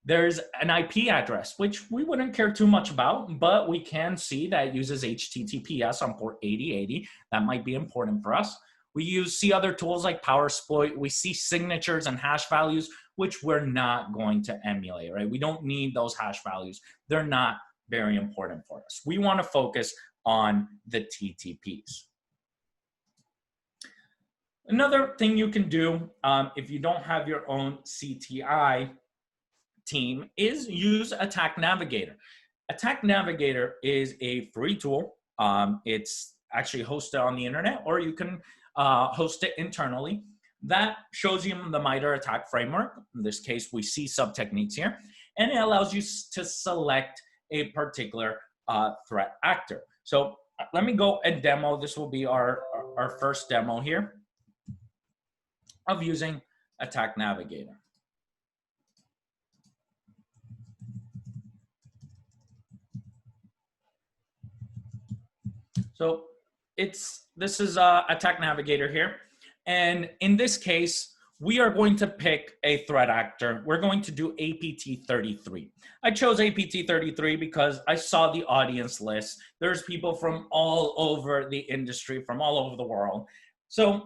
There's an IP address, which we wouldn't care too much about, but we can see that it uses HTTPS on port 8080. That might be important for us. We see other tools like PowerSploit. We see signatures and hash values, which we're not going to emulate, right? We don't need those hash values. They're not very important for us. We want to focus on the TTPs. Another thing you can do if you don't have your own CTI team is use Attack Navigator. Attack Navigator is a free tool. It's actually hosted on the internet, or you can host it internally. That shows you the MITRE attack framework. In this case, we see sub-techniques here, and it allows you to select a particular threat actor. So let me go and demo. This will be our first demo here of using Attack Navigator. So this is Attack Navigator here. And in this case, we are going to pick a threat actor. We're going to do APT33. I chose APT33 because I saw the audience list. There's people from all over the industry, from all over the world. So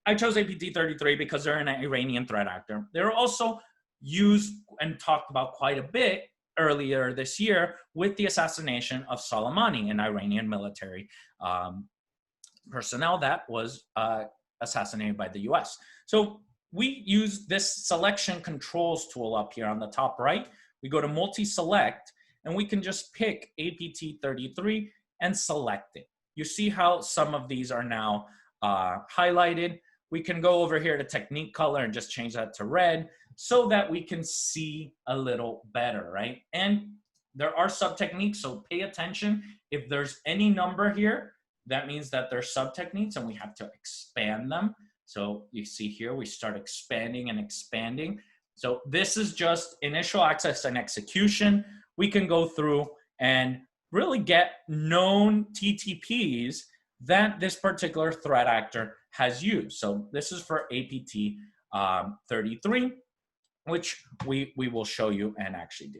I chose APT33 because they're an Iranian threat actor. They're also used and talked about quite a bit earlier this year with the assassination of Soleimani, an Iranian military personnel that was assassinated by the US. So we use this selection controls tool up here on the top right. We go to multi-select, and we can just pick APT33 and select it. You see how some of these are now highlighted. We can go over here to technique color and just change that to red so that we can see a little better, right? And there are sub-techniques, so pay attention. If there's any number here, that means that they're sub-techniques and we have to expand them. So you see here, we start expanding and expanding. So this is just initial access and execution. We can go through and really get known TTPs that this particular threat actor has used. So this is for APT 33, which we will show you and actually do.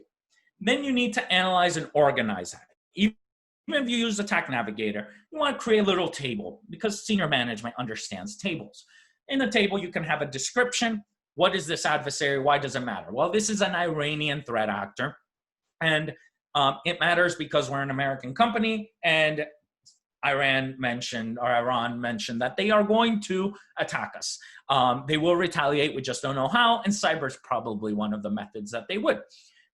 Then you need to analyze and organize that. Even if you use Attack Navigator, you want to create a little table because senior management understands tables. In the table, you can have a description, what is this adversary? Why does it matter? Well, this is an Iranian threat actor. And it matters because we're an American company, and Iran mentioned that they are going to attack us. They will retaliate. We just don't know how. And cyber is probably one of the methods that they would.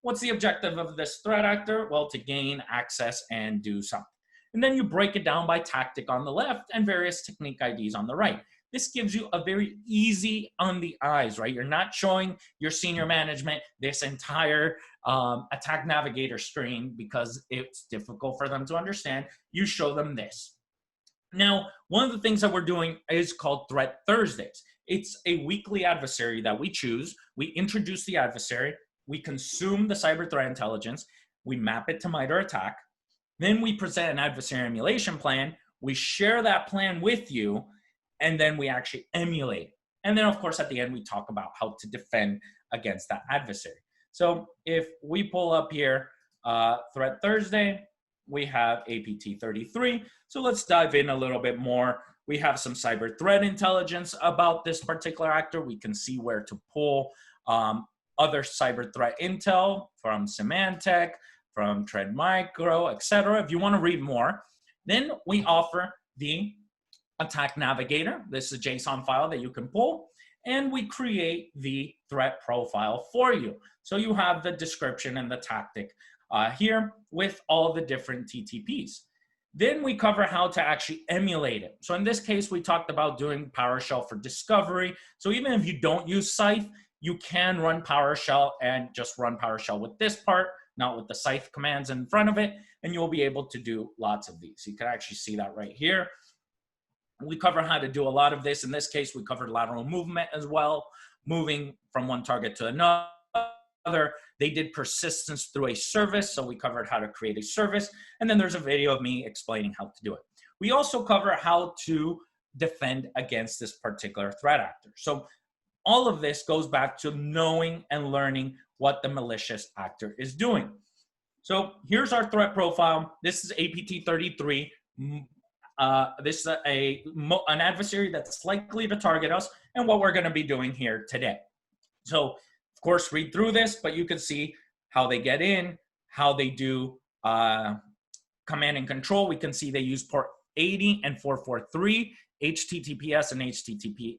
What's the objective of this threat actor? Well, to gain access and do something. And then you break it down by tactic on the left and various technique IDs on the right. This gives you a very easy on the eyes, right? You're not showing your senior management this entire attack navigator screen because it's difficult for them to understand. You show them this. Now, one of the things that we're doing is called Threat Thursdays. It's a weekly adversary that we choose. We introduce the adversary. We consume the cyber threat intelligence. We map it to MITRE ATT&CK. Then we present an adversary emulation plan. We share that plan with you, and then we actually emulate it. And then, of course, at the end, we talk about how to defend against that adversary. So if we pull up here, Threat Thursday, we have APT 33. So let's dive in a little bit more. We have some cyber threat intelligence about this particular actor. We can see where to pull other cyber threat intel from Symantec, from Trend Micro, etc. If you want to read more, then we offer the Attack Navigator. This is a JSON file that you can pull, and we create the threat profile for you. So you have the description and the tactic here with all the different TTPs. Then we cover how to actually emulate it. So in this case, we talked about doing PowerShell for discovery. So even if you don't use Scythe, you can run PowerShell and just run PowerShell with this part, not with the Scythe commands in front of it, and you'll be able to do lots of these. You can actually see that right here. We cover how to do a lot of this. In this case, we covered lateral movement as well, moving from one target to another. They did persistence through a service, so we covered how to create a service. And then there's a video of me explaining how to do it. We also cover how to defend against this particular threat actor. So all of this goes back to knowing and learning what the malicious actor is doing. So here's our threat profile. This is APT 33. This is an adversary that's likely to target us and what we're going to be doing here today. So, of course, read through this, but you can see how they get in, how they do command and control. We can see they use port 80 and 443, HTTPS and HTTP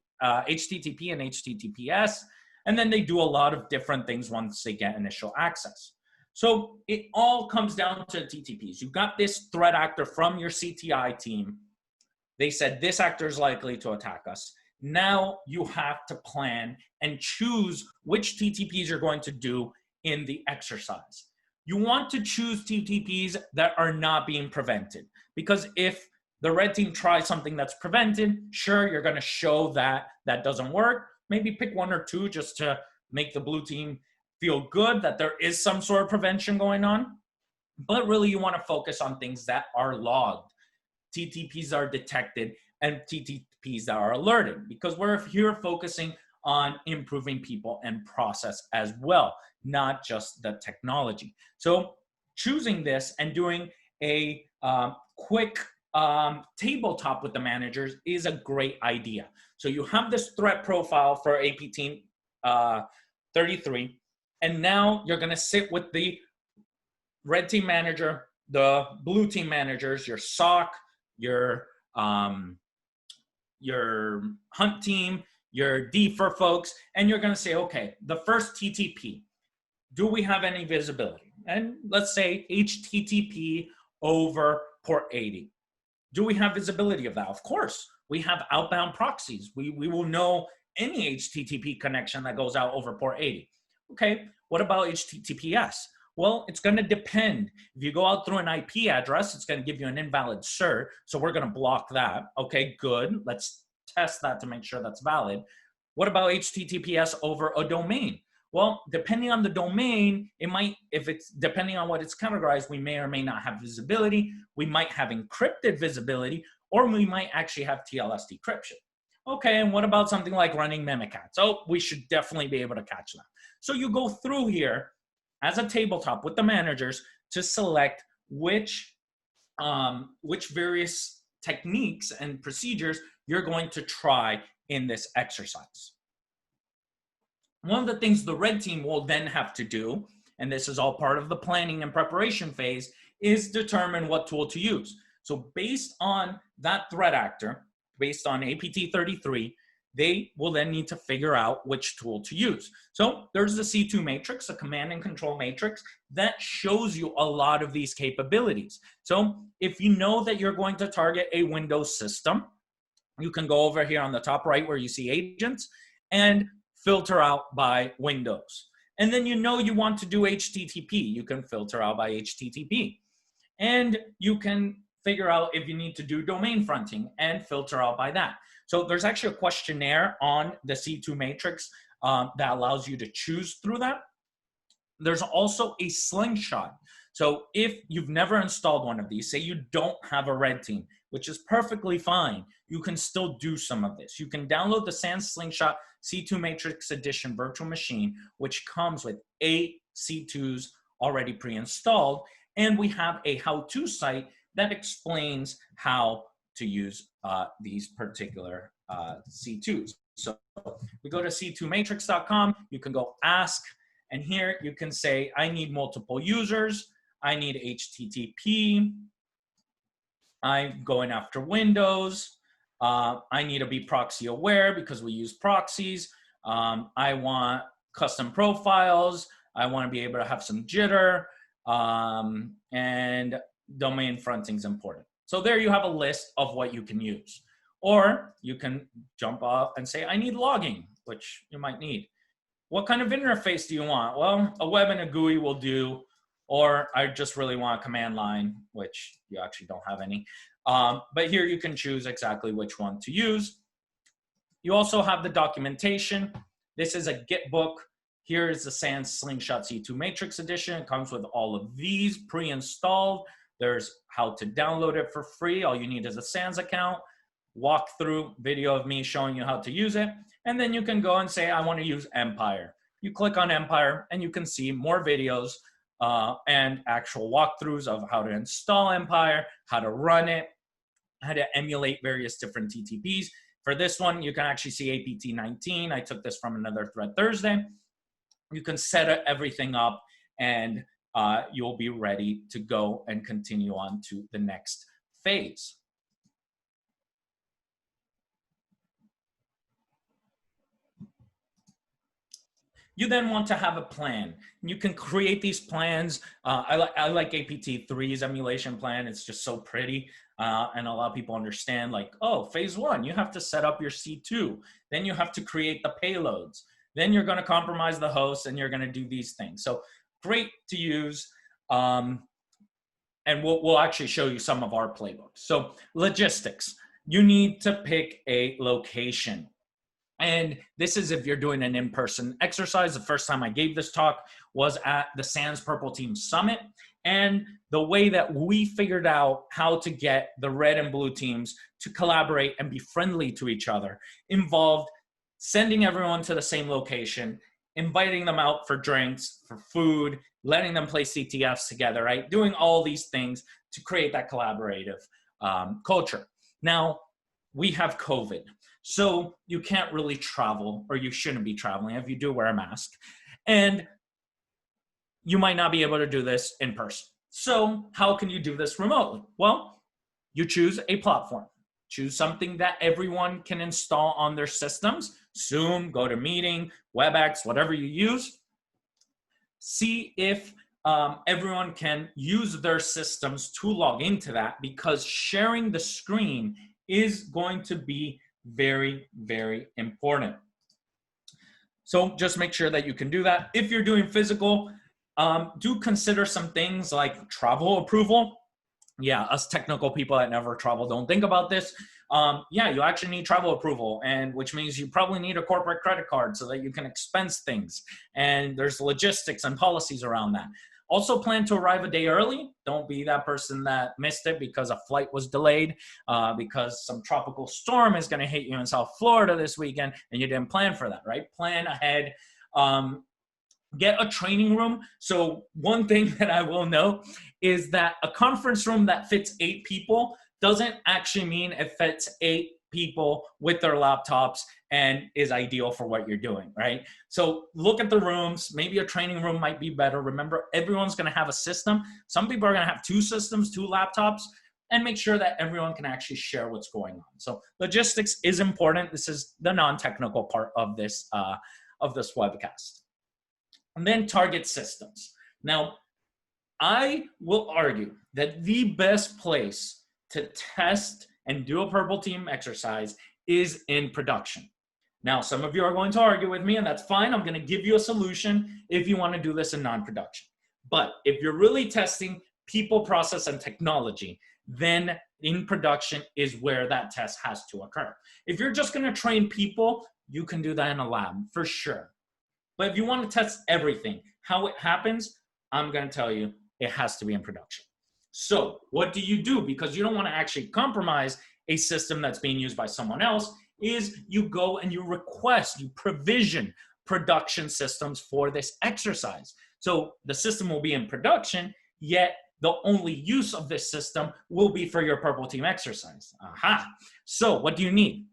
and HTTPS, and then they do a lot of different things once they get initial access. So it all comes down to TTPs. You've got this threat actor from your CTI team. They said this actor is likely to attack us. Now you have to plan and choose which TTPs you're going to do in the exercise. You want to choose TTPs that are not being prevented, because if the red team tries something that's prevented, sure, you're going to show that that doesn't work. Maybe pick one or two just to make the blue team feel good that there is some sort of prevention going on. But really, you want to focus on things that are logged. TTPs are detected and TTPs that are alerted, because we're here focusing on improving people and process as well, not just the technology. So choosing this and doing a quick tabletop with the managers is a great idea. So you have this threat profile for APT 33, and now you're going to sit with the red team manager, the blue team managers, your SOC, your hunt team, your DFIR folks, and you're going to say, okay, the first TTP, do we have any visibility? And let's say HTTP over port 80. Do we have visibility of that? Of course, we have outbound proxies. We will know any HTTP connection that goes out over port 80. Okay, what about HTTPS? Well, it's going to depend. If you go out through an IP address, it's going to give you an invalid cert. So we're going to block that. Okay, good. Let's test that to make sure that's valid. What about HTTPS over a domain? Well, depending on the domain, it might, if it's depending on what it's categorized, we may or may not have visibility. We might have encrypted visibility, or we might actually have TLS decryption. Okay, and what about something like running Mimikatz? Oh, we should definitely be able to catch that. So you go through here as a tabletop with the managers to select which various techniques and procedures you're going to try in this exercise. One of the things the red team will then have to do, and this is all part of the planning and preparation phase, is determine what tool to use. So based on that threat actor, based on APT 33, they will then need to figure out which tool to use. So there's the C2 matrix, a command and control matrix that shows you a lot of these capabilities. So if you know that you're going to target a Windows system, you can go over here on the top right where you see agents and filter out by Windows. And then you know you want to do HTTP, you can filter out by HTTP. And you can figure out if you need to do domain fronting and filter out by that. So there's actually a questionnaire on the C2 matrix that allows you to choose through that. There's also a slingshot. So if you've never installed one of these, say you don't have a red team, which is perfectly fine, you can still do some of this. You can download the SANS Slingshot C2 Matrix Edition virtual machine, which comes with 8 C2s already pre-installed. And we have a how-to site that explains how to use these particular C2s. So we go to c2matrix.com, you can go ask, and here you can say, I need multiple users, I need HTTP, I'm going after Windows, I need to be proxy aware because we use proxies, I want custom profiles, I want to be able to have some jitter, and domain fronting is important. So there you have a list of what you can use. Or you can jump off and say, I need logging, which you might need. What kind of interface do you want? Well, a web and a GUI will do, or I just really want a command line, which you actually don't have any. But here you can choose exactly which one to use. You also have the documentation. This is a Git book. Here is the SANS Slingshot C2 Matrix Edition. It comes with all of these pre-installed. There's how to download it for free. All you need is a SANS account, walkthrough video of me showing you how to use it. And then you can go and say, I want to use Empire. You click on Empire and you can see more videos and actual walkthroughs of how to install Empire, how to run it, how to emulate various different TTPs. For this one, you can actually see APT 19. I took this from another Thread Thursday. You can set everything up and you'll be ready to go and continue on to the next phase. You then want to have a plan. You can create these plans. I like APT3's emulation plan. It's just so pretty. And a lot of people understand like, oh, phase 1, you have to set up your C2. Then you have to create the payloads. Then you're going to compromise the host and you're going to do these things. So great to use. And we'll actually show you some of our playbooks. So logistics, you need to pick a location. And this is if you're doing an in-person exercise. The first time I gave this talk was at the SANS Purple Team Summit. And the way that we figured out how to get the red and blue teams to collaborate and be friendly to each other involved sending everyone to the same location, inviting them out for drinks, for food, letting them play CTFs together, right? Doing all these things to create that collaborative culture. Now, we have COVID. So you can't really travel, or you shouldn't be traveling. If you do, wear a mask. And you might not be able to do this in person. So how can you do this remotely? Well, you choose a platform. Choose something that everyone can install on their systems. Zoom, GoToMeeting, WebEx, whatever you use. See if everyone can use their systems to log into that, because sharing the screen is going to be very, very important. So just make sure that you can do that. If you're doing physical, do consider some things like travel approval. Yeah, us technical people that never travel don't think about this. Yeah, you actually need travel approval, and which means you probably need a corporate credit card so that you can expense things. And there's logistics and policies around that. Also plan to arrive a day early. Don't be that person that missed it because a flight was delayed, because some tropical storm is gonna hit you in South Florida this weekend and you didn't plan for that, right? Plan ahead. Get a training room. So one thing that I will note is that a conference room that fits 8 people doesn't actually mean it fits 8 people with their laptops and is ideal for what you're doing, right? So look at the rooms. Maybe a training room might be better. Remember, everyone's going to have a system. Some people are going to have 2 systems, 2 laptops, and make sure that everyone can actually share what's going on. So logistics is important. This is the non-technical part of this webcast. And then target systems. Now, I will argue that the best place to test and do a purple team exercise is in production. Now, some of you are going to argue with me, and that's fine. I'm going to give you a solution if you want to do this in non-production. But if you're really testing people, process, and technology, then in production is where that test has to occur. If you're just going to train people, you can do that in a lab for sure. But if you want to test everything, how it happens, I'm going to tell you, it has to be in production. So what do you do? Because you don't want to actually compromise a system that's being used by someone else, is you go and you request, you provision production systems for this exercise. So the system will be in production, yet the only use of this system will be for your purple team exercise. Aha. So what do you need?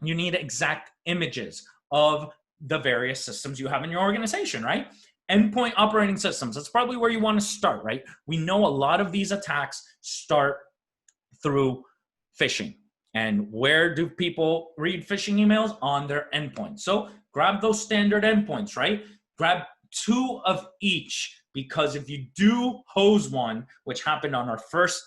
You need exact images of the various systems you have in your organization, right? Endpoint operating systems, that's probably where you want to start, right? We know a lot of these attacks start through phishing. And where do people read phishing emails? On their endpoint. So grab those standard endpoints, right? Grab 2 of each, because if you do hose one, which happened on our first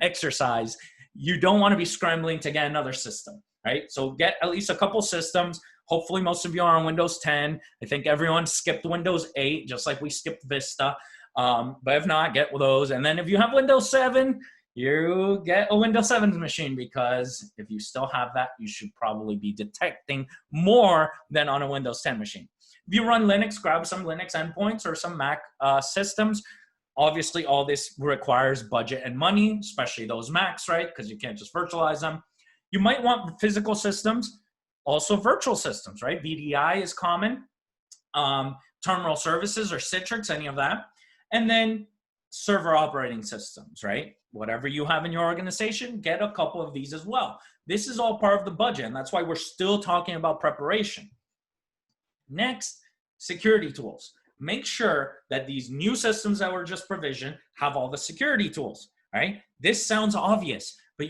exercise, you don't want to be scrambling to get another system, right? So get at least a couple systems. Hopefully most of you are on Windows 10. I think everyone skipped Windows 8, just like we skipped Vista. But if not, get those. And then if you have Windows 7, you get a Windows 7 machine, because if you still have that, you should probably be detecting more than on a Windows 10 machine. If you run Linux, grab some Linux endpoints or some Mac systems. Obviously, all this requires budget and money, especially those Macs, right? Because you can't just virtualize them. You might want physical systems. Also virtual systems, right? VDI is common. Terminal services or Citrix, any of that. And then server operating systems, right? Whatever you have in your organization, get a couple of these as well. This is all part of the budget, and that's why we're still talking about preparation. Next, security tools. Make sure that these new systems that were just provisioned have all the security tools, right? This sounds obvious, but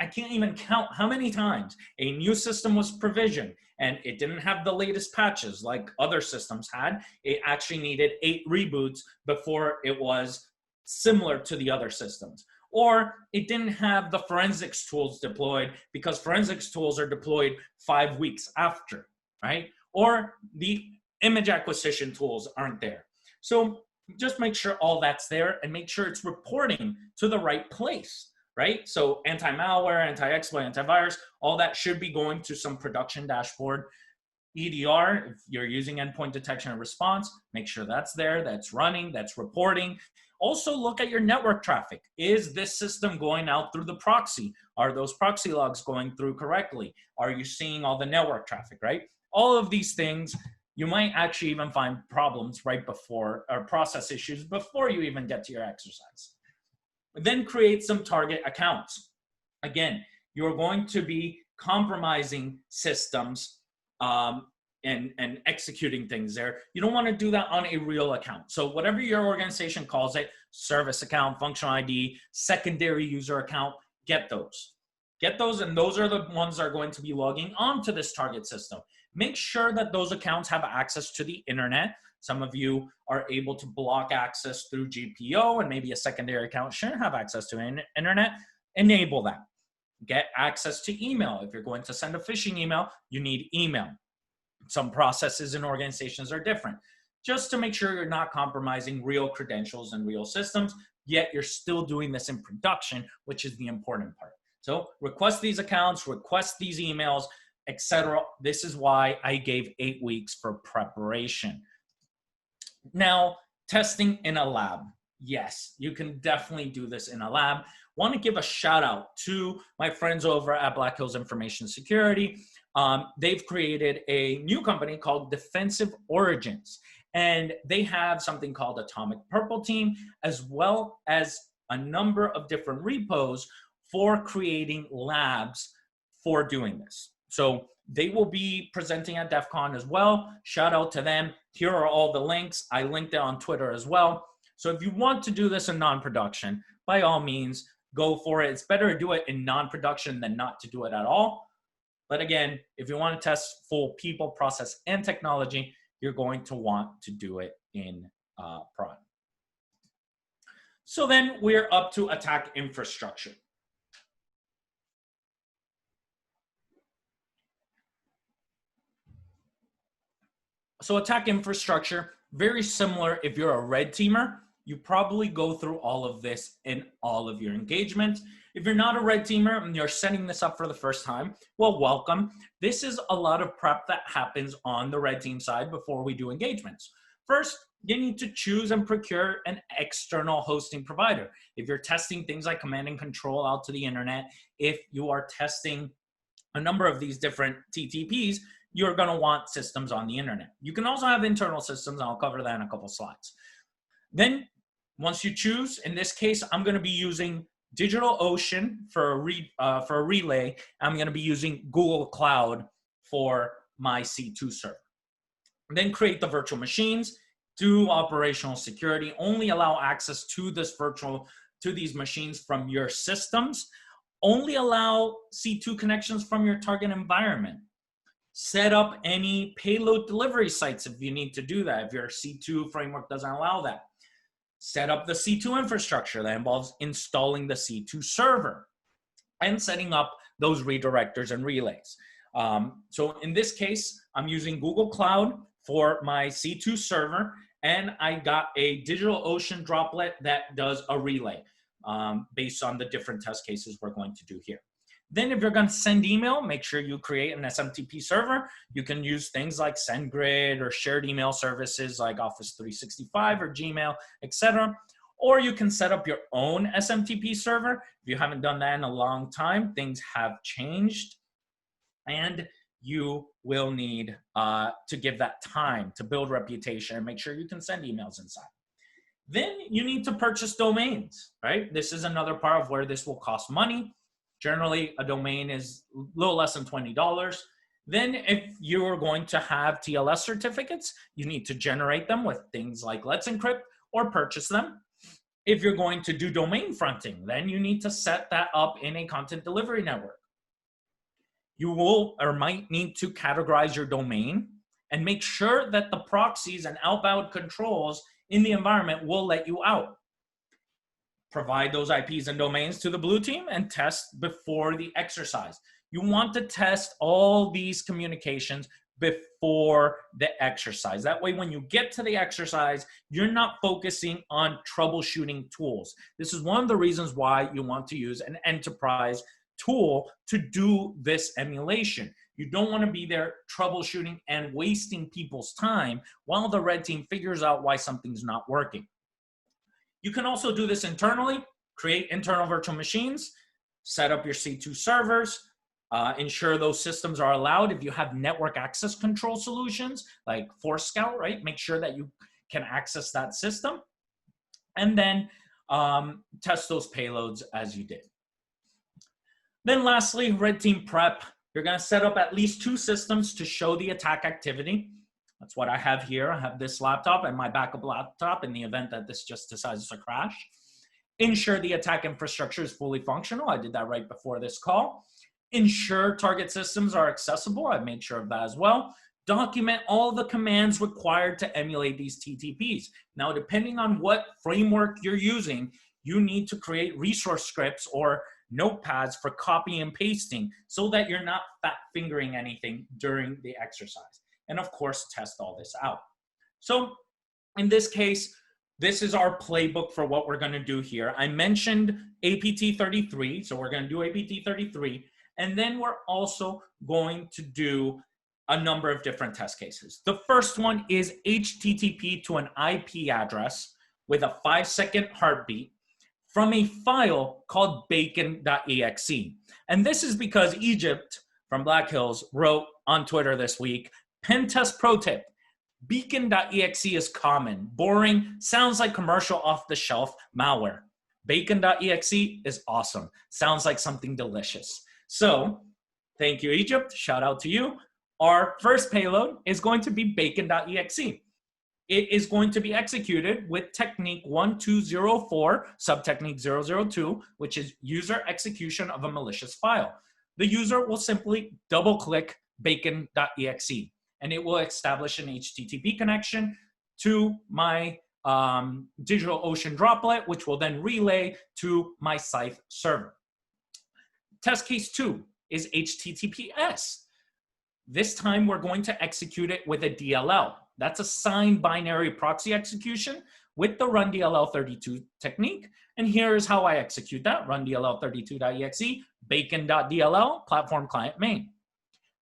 I can't even count how many times a new system was provisioned and it didn't have the latest patches like other systems had. It actually needed 8 reboots before it was similar to the other systems. Or it didn't have the forensics tools deployed because forensics tools are deployed 5 weeks after, right? Or the image acquisition tools aren't there. So just make sure all that's there and make sure it's reporting to the right place, right? So anti-malware, anti-exploit, antivirus, all that should be going to some production dashboard. EDR, if you're using endpoint detection and response, make sure that's there, that's running, that's reporting. Also look at your network traffic. Is this system going out through the proxy? Are those proxy logs going through correctly? Are you seeing all the network traffic, right? All of these things, you might actually even find problems right before, or process issues before you even get to your exercise. Then create some target accounts. Again, you're going to be compromising systems and executing things there. You don't want to do that on a real account. So whatever your organization calls it, service account, functional ID, secondary user account, get those. Get those, and those are the ones that are going to be logging onto this target system. Make sure that those accounts have access to the internet. Some of you are able to block access through GPO, and maybe a secondary account shouldn't have access to internet. Enable that. Get access to email. If you're going to send a phishing email, you need email. Some processes and organizations are different. Just to make sure you're not compromising real credentials and real systems, yet you're still doing this in production, which is the important part. So request these accounts, request these emails, etc. This is why I gave 8 weeks for preparation. Now, testing in a lab. Yes, you can definitely do this in a lab. Want to give a shout out to my friends over at Black Hills Information Security. They've created a new company called Defensive Origins, and they have something called Atomic Purple Team, as well as a number of different repos for creating labs for doing this. So they will be presenting at DEF CON as well. Shout out to them. Here are all the links. I linked it on Twitter as well. So if you want to do this in non-production, by all means, go for it. It's better to do it in non-production than not to do it at all. But again, if you want to test full people, process, and technology, you're going to want to do it in prod. So then we're up to attack infrastructure. So attack infrastructure, very similar. If you're a red teamer, you probably go through all of this in all of your engagements. If you're not a red teamer and you're setting this up for the first time, well, welcome. This is a lot of prep that happens on the red team side before we do engagements. First, you need to choose and procure an external hosting provider. If you're testing things like command and control out to the internet, if you are testing a number of these different TTPs, you're going to want systems on the internet. You can also have internal systems, and I'll cover that in a couple slides. Then once you choose, in this case, I'm going to be using DigitalOcean for a relay. I'm going to be using Google Cloud for my C2 server. Then create the virtual machines, do operational security, only allow access to these machines from your systems, only allow C2 connections from your target environment. Set up any payload delivery sites if you need to do that, if your C2 framework doesn't allow that. Set up the C2 infrastructure that involves installing the C2 server and setting up those redirectors and relays. So in this case, I'm using Google Cloud for my C2 server, and I got a DigitalOcean droplet that does a relay based on the different test cases we're going to do here. Then if you're going to send email, make sure you create an SMTP server. You can use things like SendGrid or shared email services like Office 365 or Gmail, etc. Or you can set up your own SMTP server. If you haven't done that in a long time, things have changed. And you will need to give that time to build reputation and make sure you can send emails inside. Then you need to purchase domains, right? This is another part of where this will cost money. Generally, a domain is a little less than $20. Then if you're going to have TLS certificates, you need to generate them with things like Let's Encrypt or purchase them. If you're going to do domain fronting, then you need to set that up in a content delivery network. You will or might need to categorize your domain and make sure that the proxies and outbound controls in the environment will let you out. Provide those IPs and domains to the blue team and test before the exercise. You want to test all these communications before the exercise. That way, when you get to the exercise, you're not focusing on troubleshooting tools. This is one of the reasons why you want to use an enterprise tool to do this emulation. You don't want to be there troubleshooting and wasting people's time while the red team figures out why something's not working. You can also do this internally, create internal virtual machines, set up your C2 servers, ensure those systems are allowed. If you have network access control solutions like Forescout, right? Make sure that you can access that system. And then test those payloads as you did. Then lastly, red team prep. You're going to set up at least 2 systems to show the attack activity. That's what I have here. I have this laptop and my backup laptop in the event that this just decides to crash. Ensure the attack infrastructure is fully functional. I did that right before this call. Ensure target systems are accessible. I've made sure of that as well. Document all the commands required to emulate these TTPs. Now, depending on what framework you're using, you need to create resource scripts or notepads for copying and pasting so that you're not fat fingering anything during the exercise. And of course, test all this out. So in this case, this is our playbook for what we're going to do here. I mentioned APT 33, so we're going to do APT 33, and then we're also going to do a number of different test cases. The first one is HTTP to an IP address with a 5-second heartbeat from a file called bacon.exe. And this is because Egypt from Black Hills wrote on Twitter this week, pen test pro tip, beacon.exe is common, boring, sounds like commercial off-the-shelf malware. Bacon.exe is awesome, sounds like something delicious. So Thank you, Egypt. Shout out to you. Our first payload is going to be bacon.exe. It is going to be executed with technique 1204, subtechnique 002, which is user execution of a malicious file. The user will simply double click bacon.exe and it will establish an HTTP connection to my DigitalOcean droplet, which will then relay to my Scythe server. Test case 2 is HTTPS. This time we're going to execute it with a DLL. That's a signed binary proxy execution with the run DLL32 technique. And here's how I execute that: run DLL32.exe, bacon.dll, platform client main.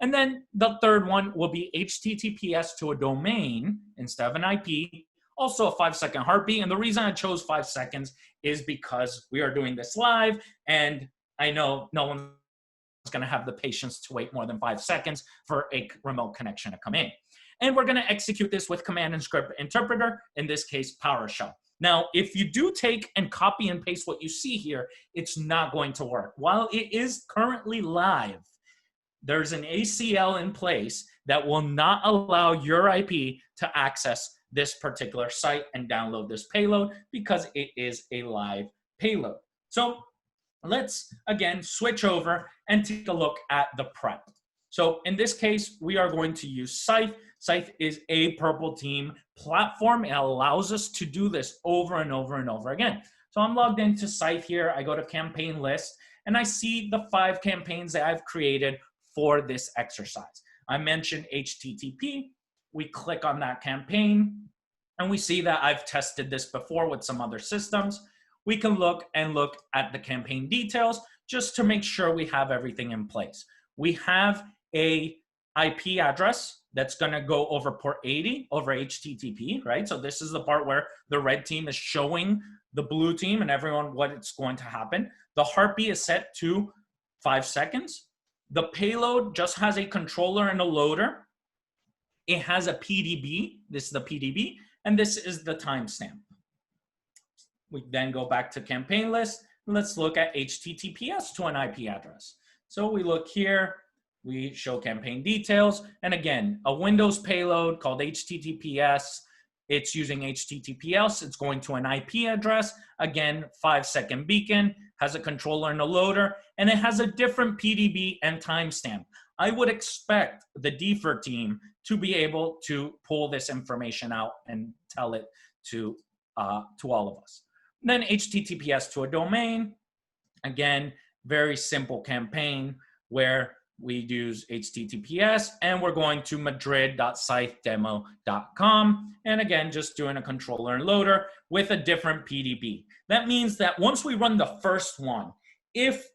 And then the third one will be HTTPS to a domain instead of an IP, also a 5-second heartbeat. And the reason I chose 5 seconds is because we are doing this live, and I know no one's going to have the patience to wait more than 5 seconds for a remote connection to come in. And we're going to execute this with command and script interpreter, in this case, PowerShell. Now, if you do take and copy and paste what you see here, it's not going to work. While it is currently live, there's an ACL in place that will not allow your IP to access this particular site and download this payload because it is a live payload. So let's, again, switch over and take a look at the prep. So in this case, we are going to use Scythe. Scythe is a Purple Team platform. It allows us to do this over and over and over again. So I'm logged into Scythe here. I go to campaign list, and I see the 5 campaigns that I've created for this exercise. I mentioned HTTP. We click on that campaign, and we see that I've tested this before with some other systems. We can look at the campaign details just to make sure we have everything in place. We have a IP address that's going to go over port 80 over HTTP, right? So this is the part where the red team is showing the blue team and everyone what it's going to happen. The heartbeat is set to 5 seconds. The payload just has a controller and a loader. It has a PDB. This is the PDB, and this is the timestamp. We then go back to campaign list. Let's look at HTTPS to an IP address. So we look here, we show campaign details, and again, a Windows payload called HTTPS. It's using HTTPS. It's going to an IP address. Again, 5-second beacon, has a controller and a loader, and it has a different PDB and timestamp. I would expect the defer team to be able to pull this information out and tell it to all of us. Then HTTPS to a domain. Again, very simple campaign where we use HTTPS, and we're going to madrid.scythedemo.com. And again, just doing a controller and loader with a different PDB. That means that once we run the first one, if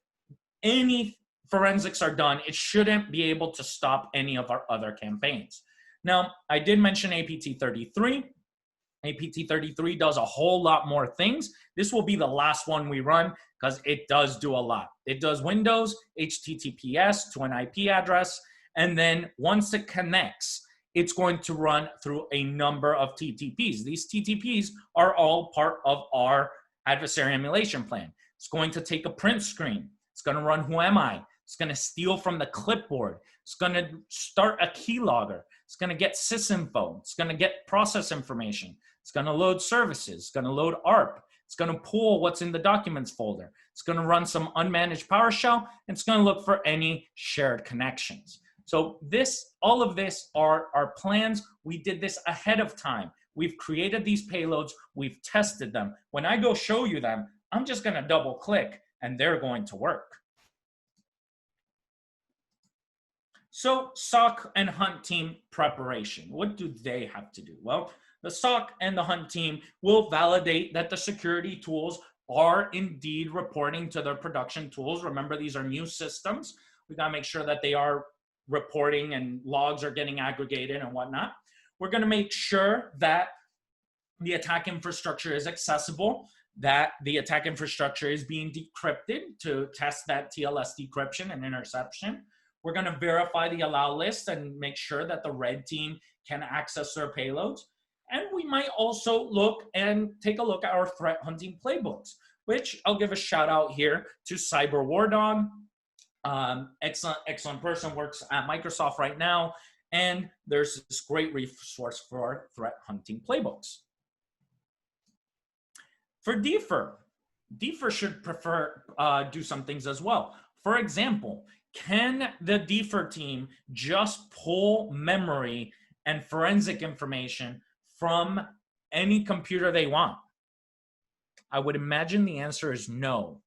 any forensics are done, it shouldn't be able to stop any of our other campaigns. Now, I did mention APT33. APT33 does a whole lot more things. This will be the last one we run because it does do a lot. It does Windows, HTTPS to an IP address, and then once it connects, it's going to run through a number of TTPs. These TTPs are all part of our adversary emulation plan. It's going to take a print screen. It's going to run Who Am I? It's going to steal from the clipboard. It's going to start a keylogger. It's going to get sysinfo. It's going to get process information. It's going to load services. It's going to load ARP. It's going to pull what's in the documents folder. It's going to run some unmanaged PowerShell. And it's going to look for any shared connections. So all of this are our plans. We did this ahead of time. We've created these payloads. We've tested them. When I go show you them, I'm just going to double click and they're going to work. So SOC and hunt team preparation, what do they have to do? Well, the SOC and the hunt team will validate that the security tools are indeed reporting to their production tools. Remember, these are new systems. We gotta make sure that they are reporting and logs are getting aggregated and whatnot. We're gonna make sure that the attack infrastructure is accessible, that the attack infrastructure is being decrypted to test that TLS decryption and interception. We're going to verify the allow list and make sure that the red team can access their payloads. And we might also look and take a look at our threat hunting playbooks, which I'll give a shout out here to Cyber War Dog. excellent person, works at Microsoft right now, and there's this great resource for threat hunting playbooks. For DFIR should do some things as well. For example, can the DFIR team just pull memory and forensic information from any computer they want? I would imagine the answer is no,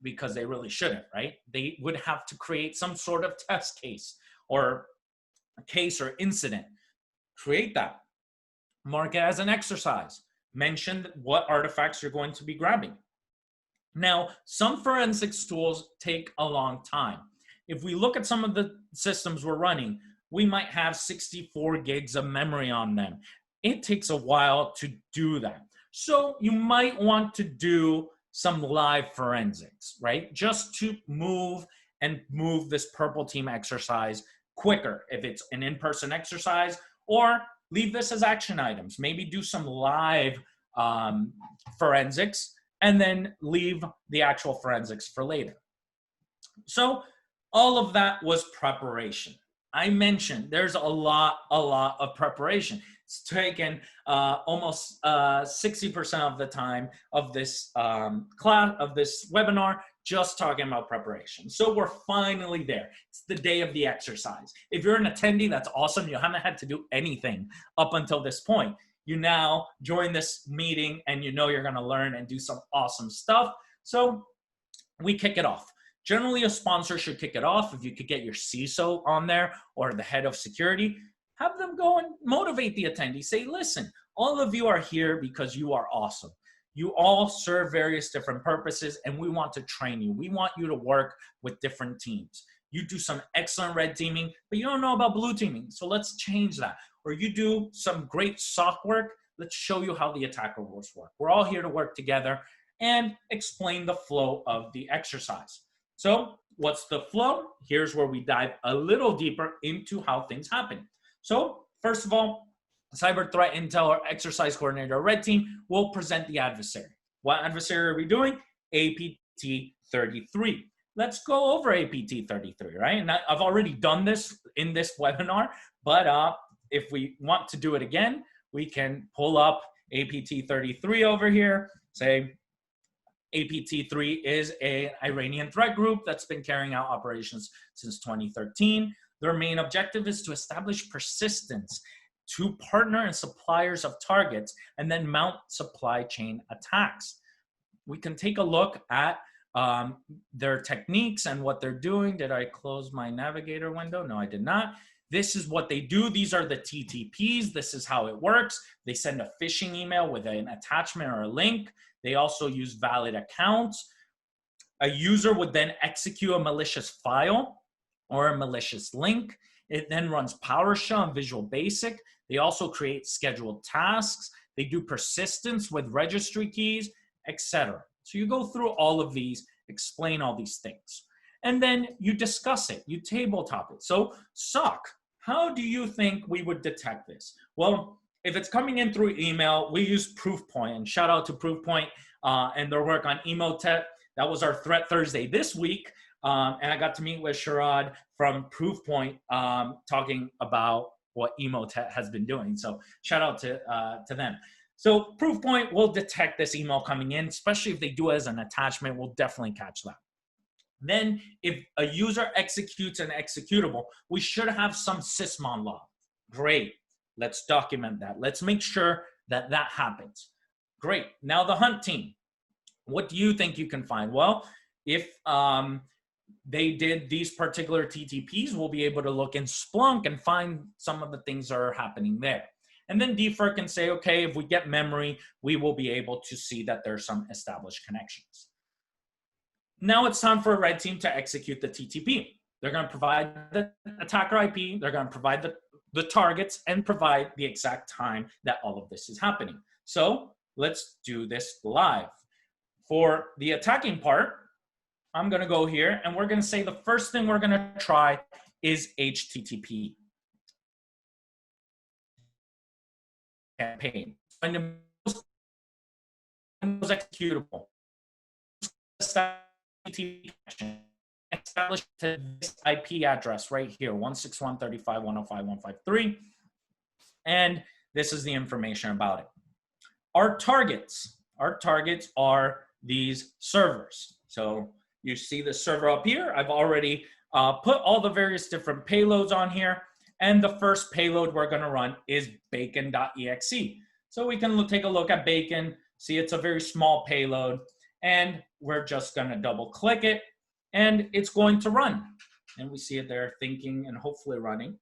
because they really shouldn't, right? They would have to create some sort of test case or a case or incident. Create that. Mark it as an exercise. Mention what artifacts you're going to be grabbing. Now, some forensics tools take a long time. If we look at some of the systems we're running, we might have 64 gigs of memory on them. It takes a while to do that. So you might want to do some live forensics, right? Just to move this purple team exercise quicker. If it's an in-person exercise, or leave this as action items. Maybe do some live forensics and then leave the actual forensics for later. So all of that was preparation. I mentioned there's a lot of preparation. It's taken almost 60% of the time of this webinar just talking about preparation. So we're finally there. It's the day of the exercise. If you're an attendee, that's awesome. You haven't had to do anything up until this point. You now join this meeting and you know you're going to learn and do some awesome stuff. So we kick it off. Generally, a sponsor should kick it off. If you could get your CISO on there or the head of security, have them go and motivate the attendees. Say, listen, all of you are here because you are awesome. You all serve various different purposes, and we want to train you. We want you to work with different teams. You do some excellent red teaming, but you don't know about blue teaming, so let's change that. Or you do some great SOC work, let's show you how the attacker rules work. We're all here to work together and explain the flow of the exercise. So what's the flow? Here's where we dive a little deeper into how things happen. So first of all, Cyber Threat Intel or Exercise Coordinator Red Team will present the adversary. What adversary are we doing? APT33. Let's go over APT33, right? And I've already done this in this webinar, but if we want to do it again, we can pull up APT33 over here, say, APT3 is an Iranian threat group that's been carrying out operations since 2013. Their main objective is to establish persistence to partner and suppliers of targets and then mount supply chain attacks. We can take a look at their techniques and what they're doing. Did I close my Navigator window? No, I did not. This is what they do. These are the TTPs. This is how it works. They send a phishing email with an attachment or a link. They also use valid accounts. A user would then execute a malicious file or a malicious link. It then runs PowerShell and Visual Basic. They also create scheduled tasks. They do persistence with registry keys, etc. So you go through all of these, explain all these things. And then you discuss it, you tabletop it. So SOC, how do you think we would detect this? Well, if it's coming in through email, we use Proofpoint, and shout out to Proofpoint and their work on Emotet. That was our Threat Thursday this week. And I got to meet with Sharad from Proofpoint talking about what Emotet has been doing. So shout out to them. So Proofpoint will detect this email coming in, especially if they do it as an attachment, we'll definitely catch that. Then if a user executes an executable, we should have some sysmon log. Great. Let's document that. Let's make sure that that happens. Great. Now the hunt team. What do you think you can find? Well, if they did these particular TTPs, we'll be able to look in Splunk and find some of the things that are happening there. And then DFIR can say, okay, if we get memory, we will be able to see that there's some established connections. Now it's time for a red team to execute the TTP. They're going to provide the attacker IP, they're going to provide the targets, and provide the exact time that all of this is happening. So let's do this live. For the attacking part, I'm going to go here, and we're going to say the first thing we're going to try is HTTP campaign. And the most executable. established to this IP address right here, 161.35.105.153. And this is the information about it. Our targets are these servers. So you see the server up here. I've already put all the various different payloads on here. And the first payload we're going to run is bacon.exe. So we can take a look at bacon, see it's a very small payload, and we're just going to double click it, and it's going to run. And we see it there thinking and hopefully running.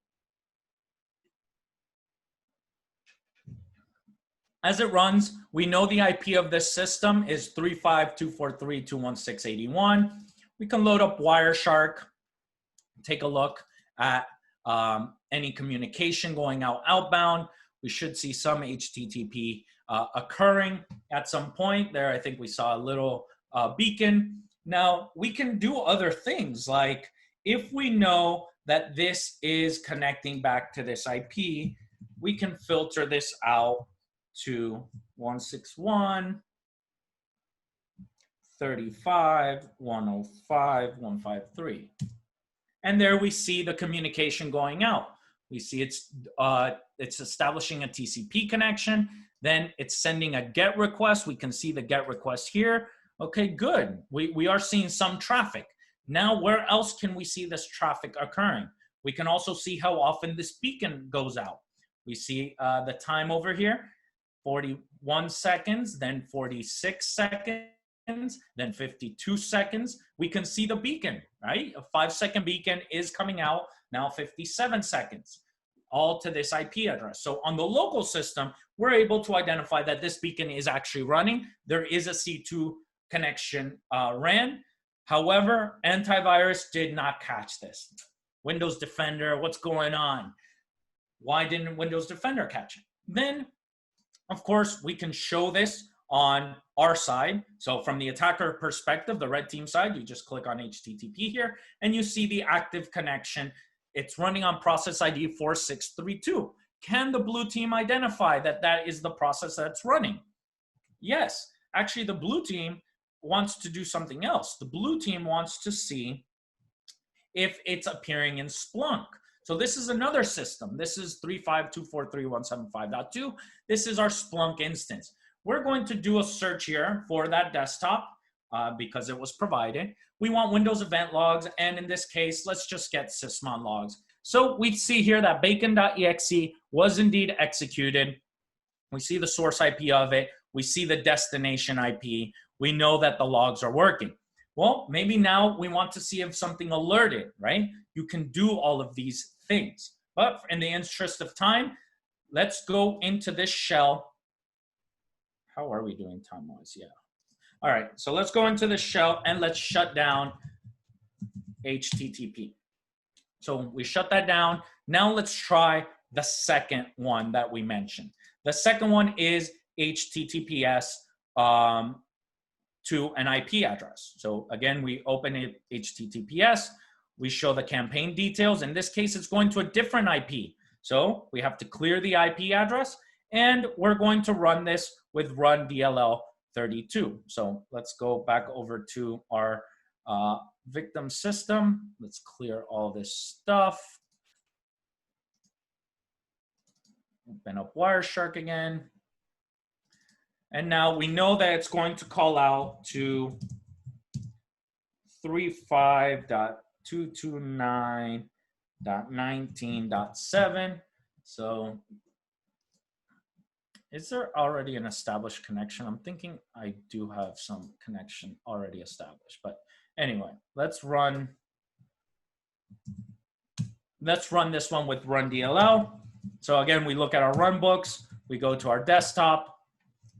As it runs, we know the IP of this system is 35243.216.81. We can load up Wireshark, take a look at any communication going outbound. We should see some HTTP occurring at some point there. I think we saw a little beacon. Now, we can do other things, like if we know that this is connecting back to this IP, we can filter this out to 161.35.105.153. And there we see the communication going out. We see it's establishing a TCP connection. Then it's sending a GET request. We can see the GET request here. Okay, good. We are seeing some traffic. Now, where else can we see this traffic occurring? We can also see how often this beacon goes out. We see the time over here, 41 seconds, then 46 seconds, then 52 seconds. We can see the beacon, right? A 5-second beacon is coming out, now 57 seconds, all to this IP address. So on the local system, we're able to identify that this beacon is actually running. There is a C2 connection ran. However, antivirus did not catch this. Windows Defender, what's going on? Why didn't Windows Defender catch it? Then, of course, we can show this on our side. So from the attacker perspective, the red team side, you just click on HTTP here, and you see the active connection. It's running on process ID 4632. Can the blue team identify that that is the process that's running? Yes. Actually, the blue team wants to do something else. The blue team wants to see if it's appearing in Splunk. So this is another system. This is 35243.175.2. This is our Splunk instance. We're going to do a search here for that desktop because it was provided. We want Windows event logs, and in this case, let's just get sysmon logs. So we see here that bacon.exe was indeed executed. We see the source IP of it. We see the destination IP. We know that the logs are working. Well, maybe now we want to see if something alerted, right? You can do all of these things. But in the interest of time, let's go into this shell. How are we doing time-wise? Yeah. All right, so let's go into the shell and let's shut down HTTP. So we shut that down. Now let's try the second one that we mentioned. The second one is HTTPS to an IP address. So again, we open it HTTPS. We show the campaign details. In this case, it's going to a different IP. So we have to clear the IP address, and we're going to run this with run DLL 32. So let's go back over to our victim system. Let's clear all this stuff. Open up Wireshark again. And now we know that it's going to call out to 35.229.19.7. So is there already an established connection? I'm thinking I do have some connection already established, but anyway, let's run this one with run DLL. So again, we look at our run books, we go to our desktop,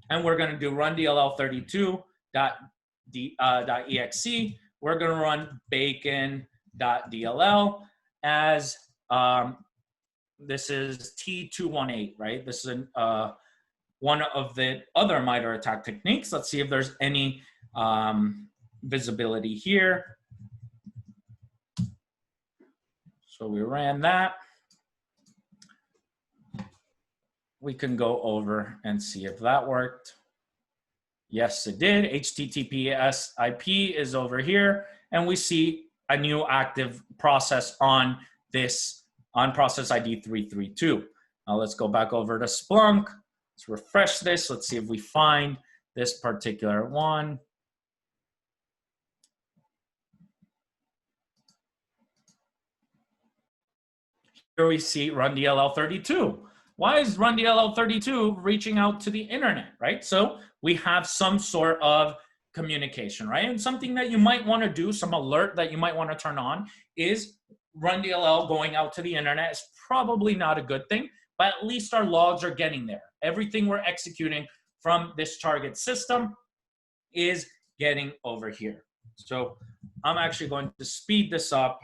and we're going to do run DLL 32.exe. We're going to run bacon.dll as this is T218, right? This is one of the other MITRE attack techniques. Let's see if there's any visibility here. So we ran that. We can go over and see if that worked. Yes, it did. HTTPS IP is over here. And we see a new active process on this, on process ID 332. Now let's go back over to Splunk. Let's refresh this. Let's see if we find this particular one. Here we see run DLL 32. Why is run DLL 32 reaching out to the internet, right? So we have some sort of communication, right? And something that you might want to do, some alert that you might want to turn on is run DLL going out to the internet is probably not a good thing, but at least our logs are getting there. Everything we're executing from this target system is getting over here. So I'm actually going to speed this up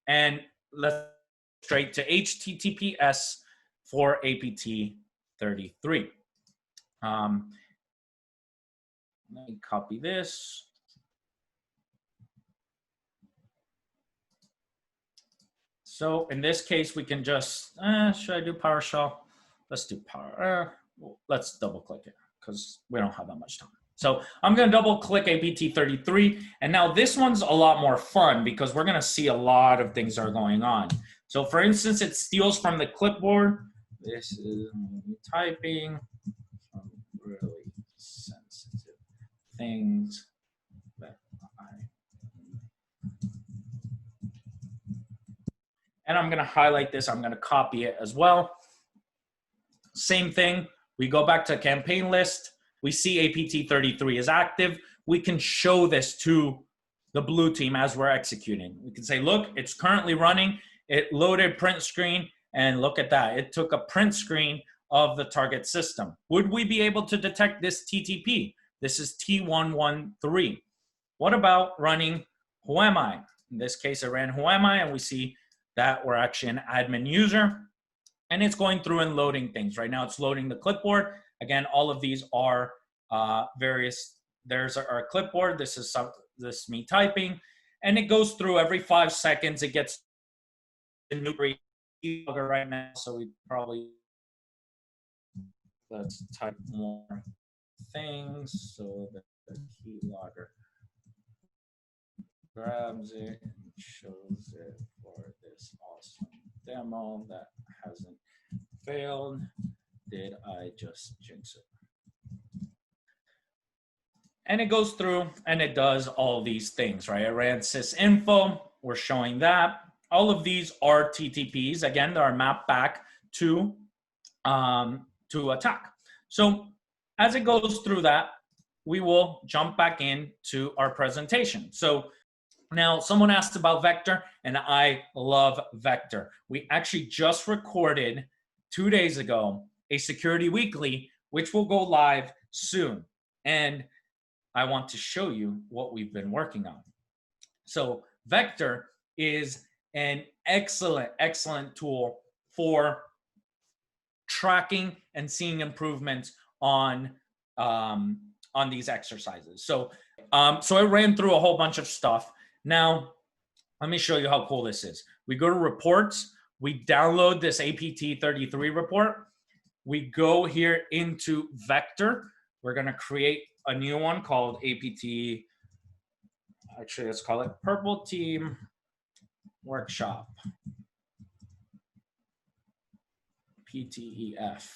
and let's straight to HTTPS for APT 33. Let me copy this. So in this case, we can just, should I do PowerShell? Let's do let's double click it because we don't have that much time. So I'm going to double click APT 33. And now this one's a lot more fun because we're going to see a lot of things that are going on. So for instance, it steals from the clipboard. This is typing some really sensitive things that and I'm going to highlight this. I'm going to copy it as well. Same thing. We go back to campaign list. We see APT 33 is active. We can show this to the blue team as we're executing. We can say, look, it's currently running. It loaded print screen, and look at that. It took a print screen of the target system. Would we be able to detect this TTP? This is T113. What about running who am I? In this case, I ran who am I, and we see that we're actually an admin user, and it's going through and loading things. Right now, it's loading the clipboard. Again, all of these are various, there's our clipboard. This is me typing, and it goes through every 5 seconds. It gets a new keylogger right now, so we probably, let's type more things so that the keylogger grabs it and shows it for this awesome demo that hasn't failed. Did I just jinx it? And it goes through and it does all these things, right? I ran sysinfo, we're showing that. All of these are TTPs. Again, they are mapped back to attack. So as it goes through that, we will jump back into our presentation. So now someone asked about Vector, and I love Vector. We actually just recorded 2 days ago a Security Weekly, which will go live soon. And I want to show you what we've been working on. So Vector is an excellent, excellent tool for tracking and seeing improvements on these exercises. So, so I ran through a whole bunch of stuff. Now, let me show you how cool this is. We go to reports, we download this APT 33 report. We go here into Vector. We're going to create a new one called APT. Actually, let's call it Purple Team Workshop. PTEF.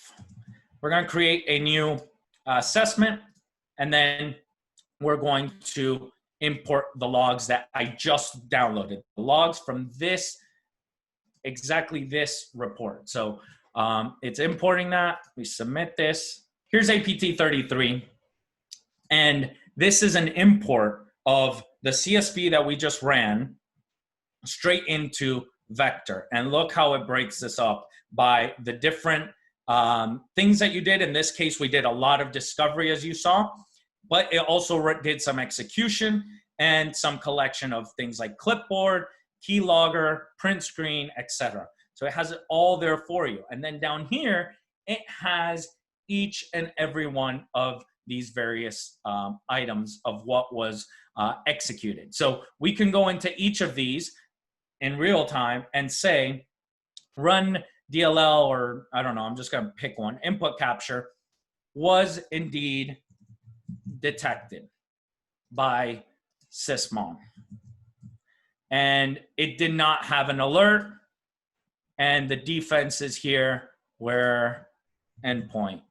We're going to create a new assessment, and then we're going to import the logs that I just downloaded. The logs from this, exactly this report. So it's importing that. We submit this. Here's APT 33. And this is an import of the CSV that we just ran straight into Vector. And look how it breaks this up by the different things that you did. In this case, we did a lot of discovery, as you saw, but it also did some execution and some collection of things like clipboard, keylogger, print screen, etc. So it has it all there for you. And then down here, it has each and every one of these various items of what was executed. So we can go into each of these in real time and say, run DLL, or I don't know, I'm just going to pick one, input capture was indeed detected by sysmon. and it did not have an alert. And the defense is here where endpoint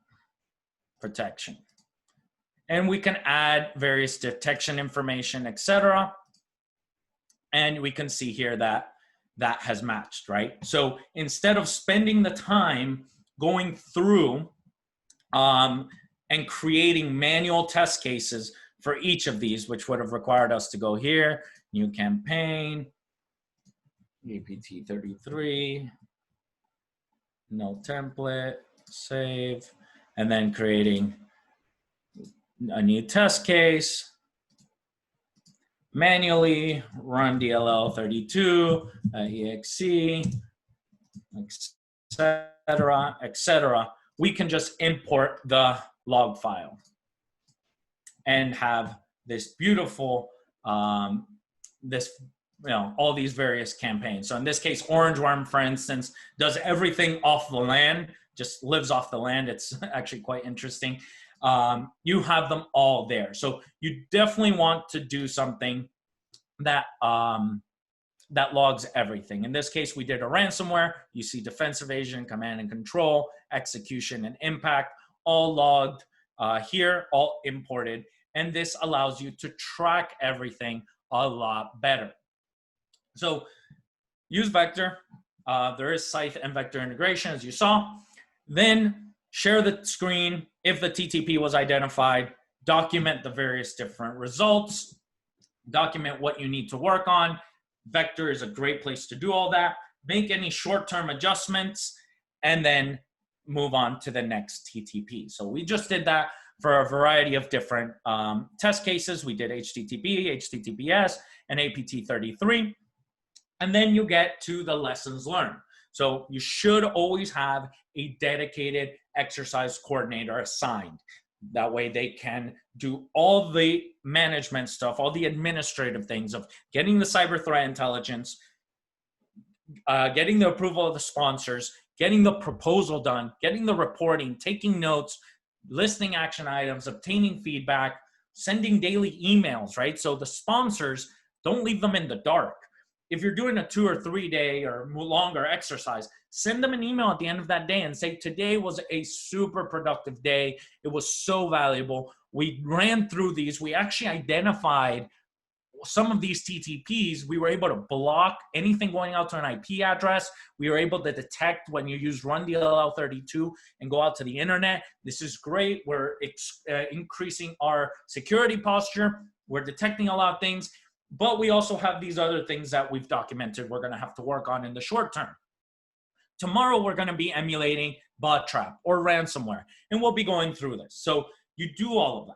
protection. And we can add various detection information, etc. And we can see here that that has matched, right? So instead of spending the time going through and creating manual test cases for each of these, which would have required us to go here, new campaign, APT33, no template, save, and then creating a new test case, manually run DLL32, exe, etc., etc. We can just import the log file and have this beautiful, all these various campaigns. So in this case, Orange Worm, for instance, does everything off the land, just lives off the land. It's actually quite interesting. You have them all there. So you definitely want to do something that that logs everything. In this case, we did a ransomware. You see defense evasion, command and control, execution and impact, all logged here, all imported. And this allows you to track everything a lot better. So use Vector. There is Scythe and Vector integration, as you saw. Then share the screen if the TTP was identified. Document the various different results. Document what you need to work on. Vector is a great place to do all that. Make any short-term adjustments, and then move on to the next TTP. So we just did that for a variety of different test cases. We did HTTP, HTTPS, and APT33. And then you get to the lessons learned. So you should always have a dedicated exercise coordinator assigned. That way they can do all the management stuff, all the administrative things of getting the cyber threat intelligence, getting the approval of the sponsors, getting the proposal done, getting the reporting, taking notes, listing action items, obtaining feedback, sending daily emails, right? So the sponsors, don't leave them in the dark. If you're doing a 2 or 3 day or longer exercise, send them an email at the end of that day and say, today was a super productive day. It was so valuable. We ran through these. We actually identified some of these TTPs. We were able to block anything going out to an IP address. We were able to detect when you use run DLL32 and go out to the internet. This is great. We're increasing our security posture. We're detecting a lot of things. But we also have these other things that we've documented we're going to have to work on in the short term. Tomorrow, we're going to be emulating bot trap or ransomware, and we'll be going through this. So you do all of that.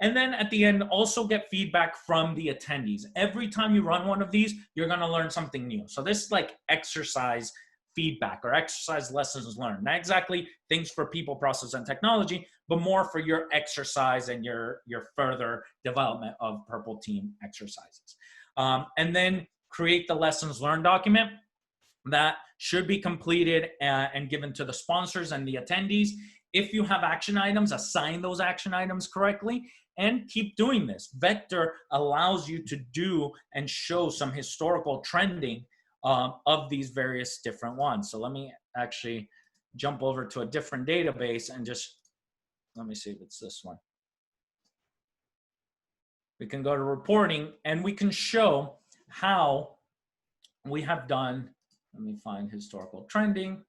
And then at the end, also get feedback from the attendees. Every time you run one of these, you're going to learn something new. So this is like exercise feedback or exercise lessons learned. Not exactly things for people, process, and technology, but more for your exercise and your further development of Purple Team exercises. And then create the lessons learned document that should be completed and given to the sponsors and the attendees. If you have action items, assign those action items correctly and keep doing this. Vector allows you to do and show some historical trending of these various different ones. So let me actually jump over to a different database and just, let me see if it's this one. We can go to reporting and we can show how we have done, let me find historical trending.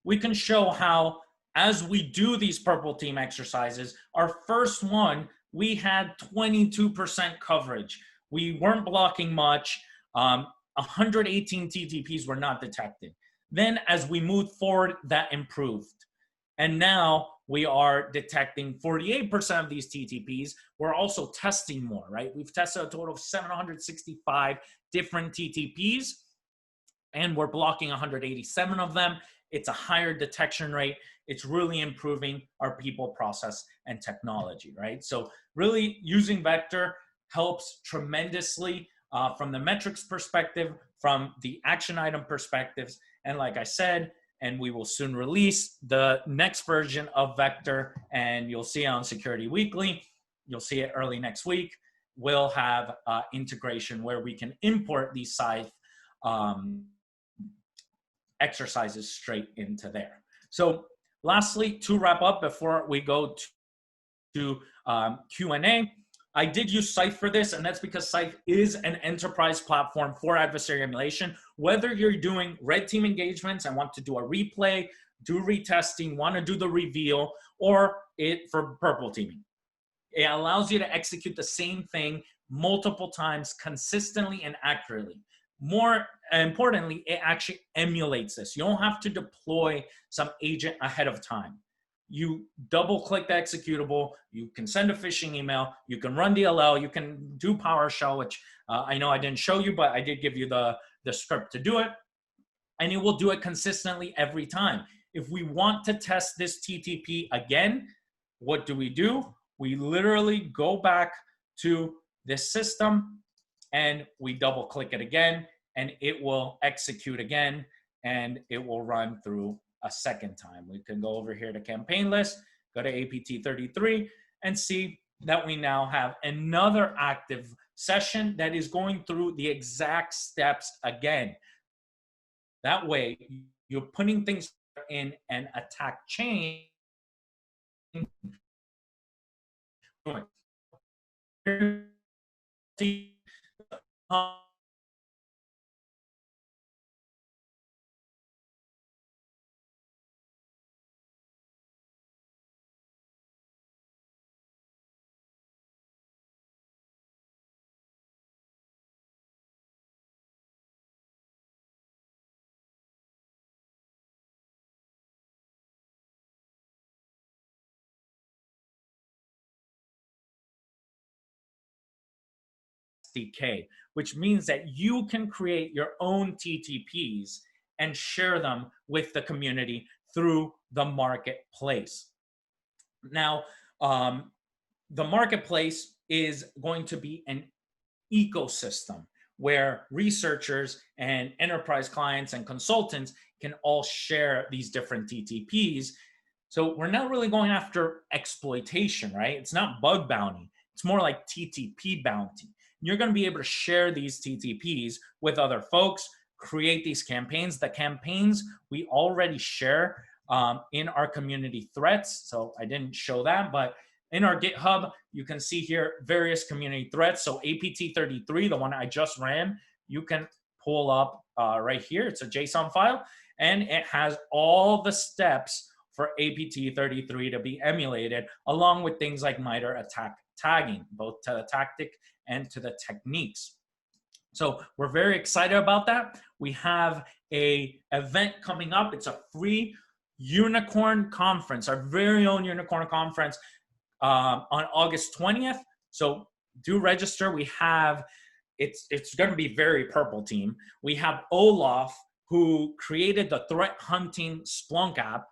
We can show how, as we do these Purple Team exercises, our first one, we had 22% coverage. We weren't blocking much. 118 TTPs were not detected. Then as we moved forward, that improved. And now we are detecting 48% of these TTPs. We're also testing more, right? We've tested a total of 765 different TTPs, and we're blocking 187 of them. It's a higher detection rate. It's really improving our people, process, and technology, right? So really using Vector helps tremendously from the metrics perspective, from the action item perspectives. And like I said, and we will soon release the next version of Vector, and you'll see it on Security Weekly. You'll see it early next week. will have integration where we can import these Scythe exercises straight into there. So lastly, to wrap up before we go to Q&A, I did use Scythe for this, and that's because Scythe is an enterprise platform for adversary emulation. Whether you're doing red team engagements and want to do a replay, do retesting, want to do the reveal, or for purple teaming. It allows you to execute the same thing multiple times consistently and accurately. More importantly, it actually emulates this. You don't have to deploy some agent ahead of time. You double click the executable, you can send a phishing email, you can run DLL, you can do PowerShell, which I know I didn't show you, but I did give you the script to do it. And it will do it consistently every time. If we want to test this TTP again, what do? We literally go back to this system and we double click it again, and it will execute again, and it will run through a second time. We can go over here to campaign list, go to APT33, and see that we now have another active session that is going through the exact steps again. That way, you're putting things in an attack chain. SDK, which means that you can create your own TTPs and share them with the community through the marketplace. Now, the marketplace is going to be an ecosystem where researchers and enterprise clients and consultants can all share these different TTPs. So we're not really going after exploitation, right? It's not bug bounty. It's more like TTP bounty. You're going to be able to share these TTPs with other folks, create these campaigns. The campaigns we already share in our community threads. So I didn't show that, but in our GitHub, you can see here various community threads. So APT33, the one I just ran, you can pull up right here. It's a JSON file, and it has all the steps for APT33 to be emulated, along with things like MITRE attack tagging, both to the tactic and to the techniques. So we're very excited about that. We have an event coming up. It's a free unicorn conference, our very own unicorn conference on August 20th. So do register. We have, it's going to be very purple team. We have Olaf, who created the threat hunting Splunk app,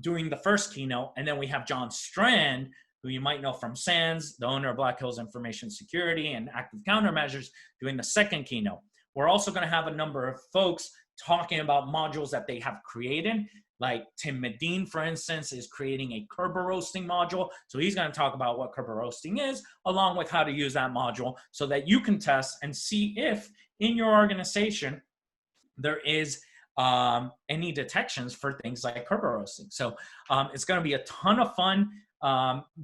doing the first keynote. And then we have John Strand, who you might know from SANS, the owner of Black Hills Information Security and Active Countermeasures, doing the second keynote. We're also going to have a number of folks talking about modules that they have created. Like Tim Medine, for instance, is creating a Kerber roasting module. So he's going to talk about what Kerber roasting is, along with how to use that module so that you can test and see if in your organization there is any detections for things like Kerber roasting. So it's going to be a ton of fun.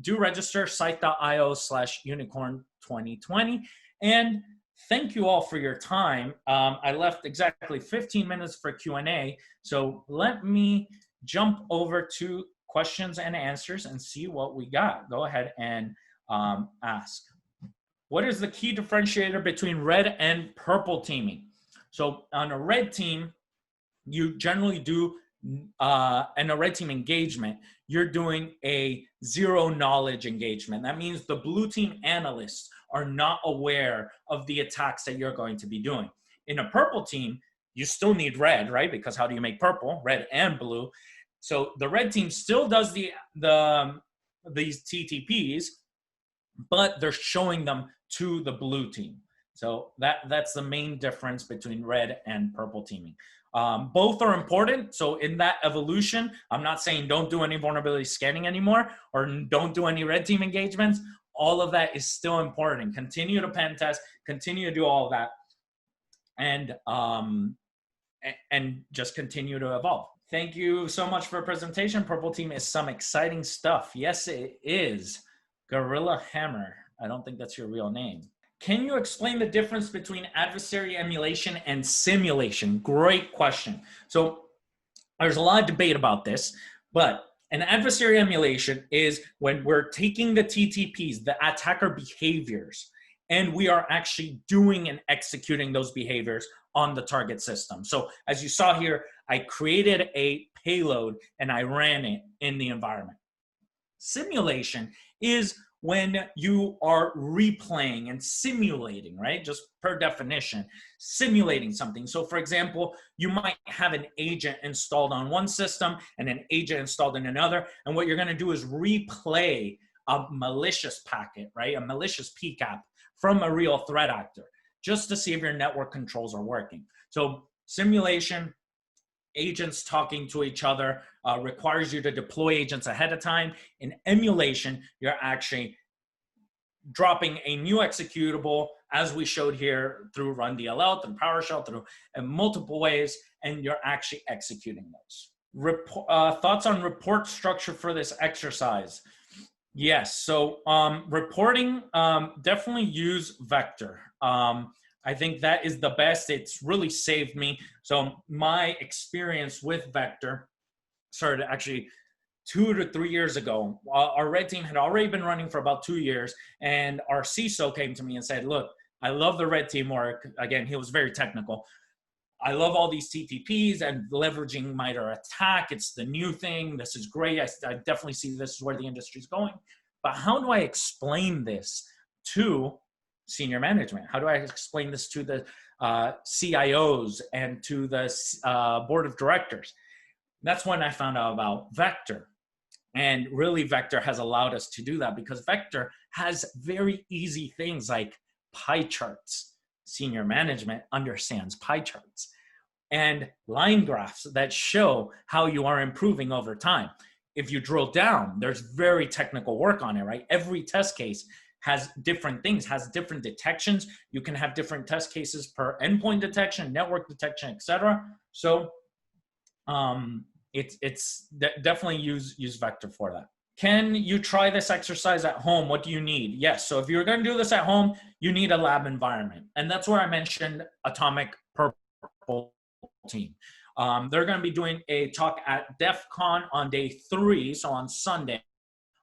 Do register, scythe.io/unicorn2020. And thank you all for your time. I left exactly 15 minutes for Q&A. So let me jump over to questions and answers and see what we got. Go ahead and ask. What is the key differentiator between red and purple teaming? So on a red team, you generally do, in a red team engagement, you're doing a zero knowledge engagement. That means the blue team analysts are not aware of the attacks that you're going to be doing. In a purple team, you still need red, right? Because how do you make purple? Red and blue. So the red team still does these TTPs, but they're showing them to the blue team. So that's the main difference between red and purple teaming. Both are important. So in that evolution, I'm not saying don't do any vulnerability scanning anymore or don't do any red team engagements. all of that is still important. Continue to pen test, continue to do all of that, and just continue to evolve. Thank you so much for a presentation. Purple Team is some exciting stuff. Yes, it is. Gorilla Hammer. I don't think that's your real name. Can you explain the difference between adversary emulation and simulation? Great question. So there's a lot of debate about this, but an adversary emulation is when we're taking the TTPs, the attacker behaviors, and we are actually doing and executing those behaviors on the target system. So as you saw here, I created a payload and I ran it in the environment. Simulation is when you are replaying and simulating, right? Just per definition, simulating something. So for example, you might have an agent installed on one system and an agent installed in another. And what you're gonna do is replay a malicious packet, right? A malicious PCAP from a real threat actor, just to see if your network controls are working. So simulation, agents talking to each other, requires you to deploy agents ahead of time. In emulation, you're actually dropping a new executable, as we showed here, through run DLL, through PowerShell, through multiple ways, and you're actually executing those. Thoughts on report structure for this exercise? Yes, so reporting, definitely use Vector. I think that is the best. It's really saved me. So my experience with Vector started actually 2 to 3 years ago. Our red team had already been running for about 2 years, and our CISO came to me and said, look, I love the red team work. Again, he was very technical. I love all these TTPs and leveraging MITRE ATT&CK. It's the new thing. This is great. I definitely see this is where the industry is going. But how do I explain this to senior management? How do I explain this to the CIOs and to the board of directors? That's when I found out about Vector. And really, Vector has allowed us to do that because Vector has very easy things like pie charts. Senior management understands pie charts and line graphs that show how you are improving over time. If you drill down, there's very technical work on it, right? Every test case has different things, has different detections. You can have different test cases per endpoint detection, network detection, etc. So it's definitely use Vector for that. Can you try this exercise at home? What do you need? Yes, so if you're gonna do this at home, you need a lab environment. And that's where I mentioned Atomic Purple Team. They're gonna be doing a talk at DEF CON on day 3, so on Sunday.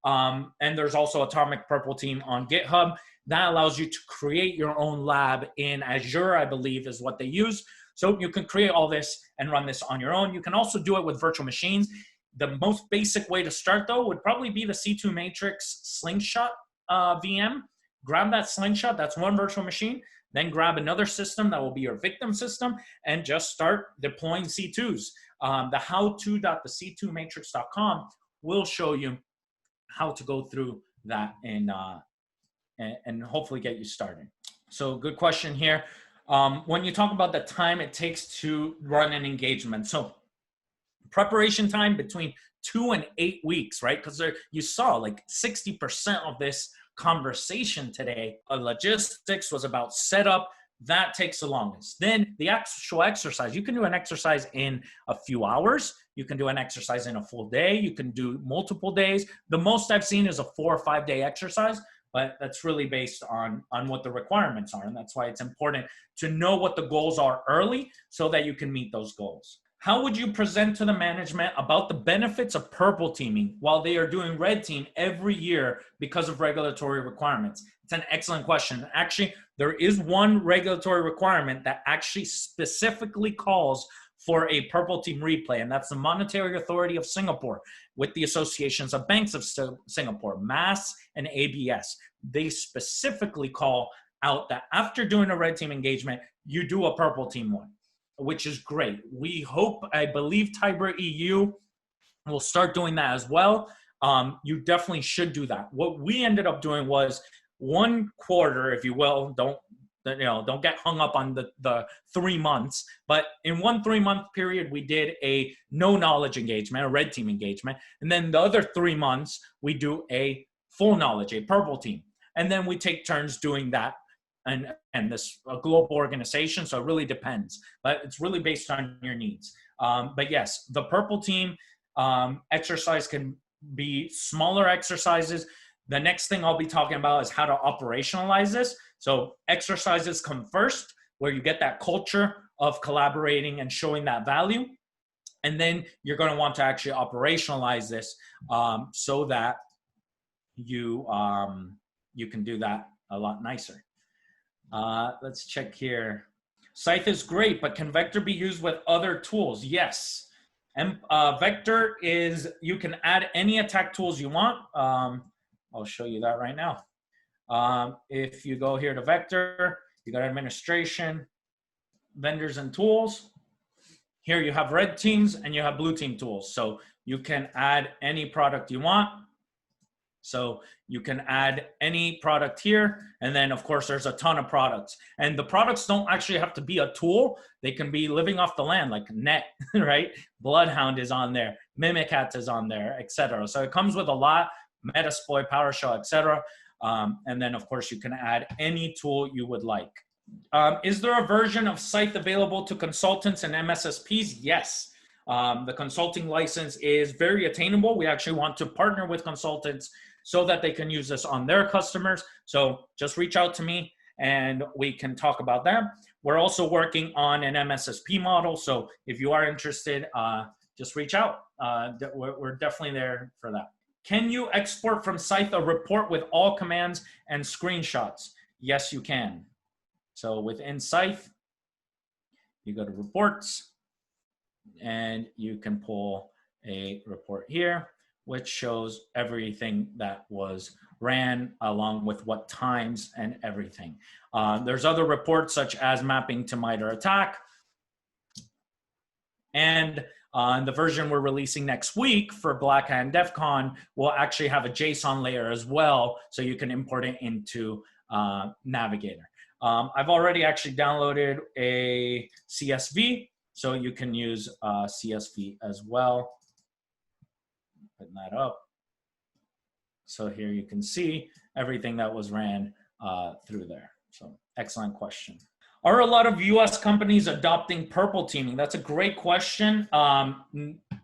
And there's also Atomic Purple Team on GitHub. That allows you to create your own lab in Azure, I believe is what they use. So you can create all this and run this on your own. You can also do it with virtual machines. The most basic way to start, though, would probably be the C2 Matrix Slingshot VM. Grab that Slingshot, that's one virtual machine. Then grab another system that will be your victim system and just start deploying C2s. The how-to.thec2matrix.com will show you how to go through that and hopefully get you started. So good question here. When you talk about the time it takes to run an engagement, so preparation time between 2 and 8 weeks, right? Because you saw like 60% of this conversation today, logistics was about setup. That takes the longest. Then the actual exercise, you can do an exercise in a few hours. You can do an exercise in a full day. You can do multiple days. The most I've seen is a 4 or 5 day exercise, but that's really based on what the requirements are. And that's why it's important to know what the goals are early so that you can meet those goals. How would you present to the management about the benefits of purple teaming while they are doing red team every year because of regulatory requirements? It's an excellent question. Actually, there is one regulatory requirement that actually specifically calls for a purple team replay, and that's the Monetary Authority of Singapore with the Associations of Banks of Singapore, MAS and ABS. They specifically call out that after doing a red team engagement, you do a purple team one, which is great. We hope, I believe Tiber EU will start doing that as well. You definitely should do that. What we ended up doing was 1 quarter, if you will, don't get hung up on the 3 months, but in 1 3-month period, we did a no knowledge engagement, a red team engagement. And then the other 3 months, we do a full knowledge, a purple team. and then we take turns doing that. And this a global organization, so it really depends, but it's really based on your needs. But yes, the purple team exercise can be smaller exercises. The next thing I'll be talking about is how to operationalize this. So exercises come first, where you get that culture of collaborating and showing that value. And then you're going to want to actually operationalize this so that you can do that a lot nicer. Let's check here. Scythe is great, but can Vector be used with other tools? Yes. And Vector is, you can add any attack tools you want. I'll show you that right now. If you go here to Vector, you got administration, vendors and tools. Here you have red teams and you have blue team tools. So you can add any product you want. So you can add any product here. And then of course there's a ton of products, and the products don't actually have to be a tool. They can be living off the land, like Net, right? Bloodhound is on there, Mimicat is on there, etc. So it comes with a lot, Metasploit, PowerShell, etc. And then of course you can add any tool you would like. Is there a version of Scythe available to consultants and MSSPs? Yes. The consulting license is very attainable. We actually want to partner with consultants so that they can use this on their customers. So just reach out to me and we can talk about that. We're also working on an MSSP model. So if you are interested, just reach out. We're definitely there for that. Can you export from Scythe a report with all commands and screenshots? Yes, you can. So within Scythe, you go to reports and you can pull a report here, which shows everything that was ran along with what times and everything. There's other reports such as mapping to MITRE ATT&CK. And the version we're releasing next week for Black Hat and DEF CON will actually have a JSON layer as well, so you can import it into Navigator. I've already actually downloaded a CSV, so you can use CSV as well. Putting that up. So here you can see everything that was ran through there. So excellent question. Are a lot of US companies adopting purple teaming? That's a great question.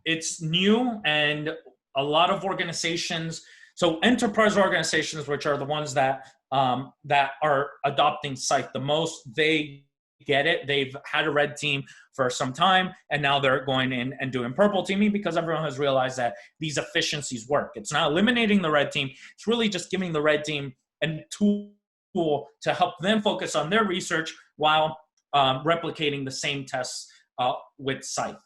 It's new, and a lot of organizations, so enterprise organizations, which are the ones that are adopting Scythe the most, they get it. They've had a red team for some time, and now they're going in and doing purple teaming because everyone has realized that these efficiencies work. It's not eliminating the red team. It's really just giving the red team a tool to help them focus on their research while replicating the same tests with Scythe.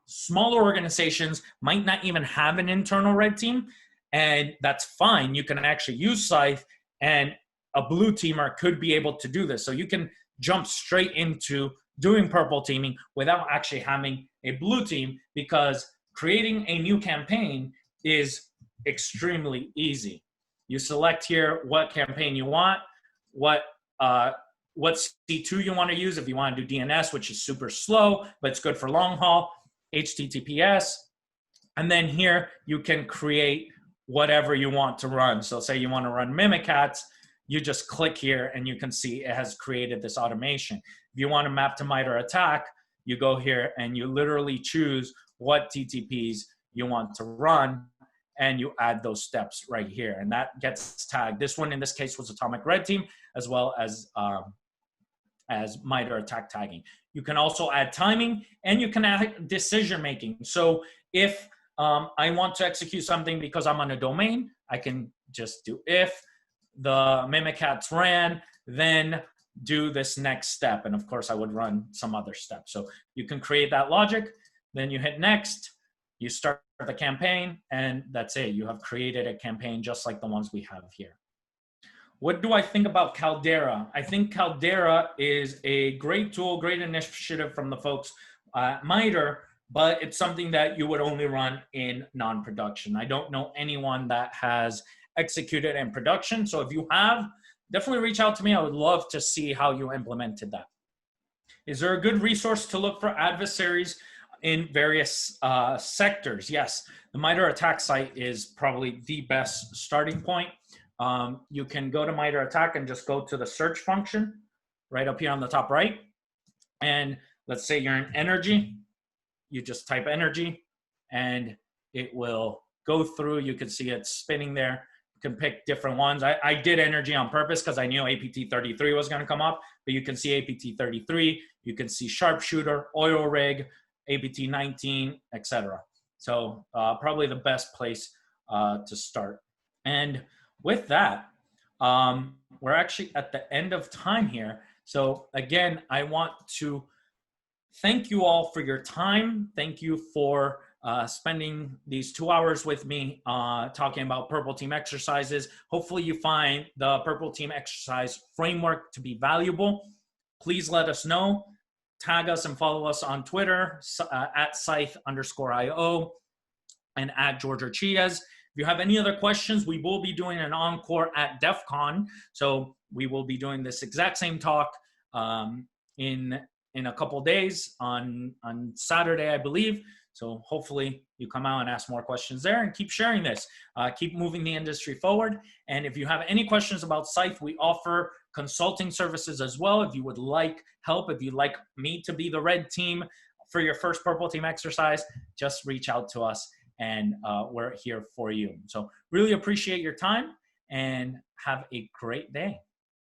Smaller organizations might not even have an internal red team, and that's fine. You can actually use Scythe, and a blue teamer could be able to do this. So you can jump straight into doing purple teaming without actually having a blue team, because creating a new campaign is extremely easy. You select here what campaign you want, what C2 you want to use. If you want to do DNS, which is super slow, but it's good for long haul, HTTPS. And then here you can create whatever you want to run. So say you want to run Mimikatz, you just click here and you can see it has created this automation. If you want to map to MITRE ATT&CK, you go here and you literally choose what TTPs you want to run, and you add those steps right here, and that gets tagged. This one in this case was Atomic Red Team, as well as MITRE ATT&CK tagging. You can also add timing, and you can add decision making. So if I want to execute something because I'm on a domain, I can just do if the Mimikatz ran, then do this next step. And of course I would run some other steps. So you can create that logic, then you hit next, you start the campaign, and that's it. You have created a campaign just like the ones we have here. What do I think about Caldera? I think Caldera is a great tool, great initiative from the folks at MITRE, but it's something that you would only run in non-production. I don't know anyone that has executed in production. So if you have, definitely reach out to me. I would love to see how you implemented that. Is there a good resource to look for adversaries in various sectors? Yes, the MITRE ATT&CK site is probably the best starting point. you can go to MITRE ATT&CK and just go to the search function right up here on the top right. And let's say you're in energy, you just type energy and it will go through. You can see it spinning there. You can pick different ones. I did energy on purpose because I knew APT 33 was going to come up, but you can see APT 33, you can see sharpshooter, oil rig, APT 19, etc. So probably the best place to start. And with that, we're actually at the end of time here. So again, I want to thank you all for your time. Thank you for spending these 2 hours with me talking about Purple Team exercises. Hopefully you find the Purple Team exercise framework to be valuable. Please let us know. Tag us and follow us on Twitter at Scythe_IO and at Jorge Orchilles. If you have any other questions, we will be doing an encore at DEF CON. So we will be doing this exact same talk in a couple days on Saturday, I believe. So hopefully you come out and ask more questions there and keep sharing this. Keep moving the industry forward. And if you have any questions about Scythe, we offer consulting services as well. If you would like help, if you'd like me to be the red team for your first Purple Team exercise, just reach out to us and we're here for you. So really appreciate your time and have a great day.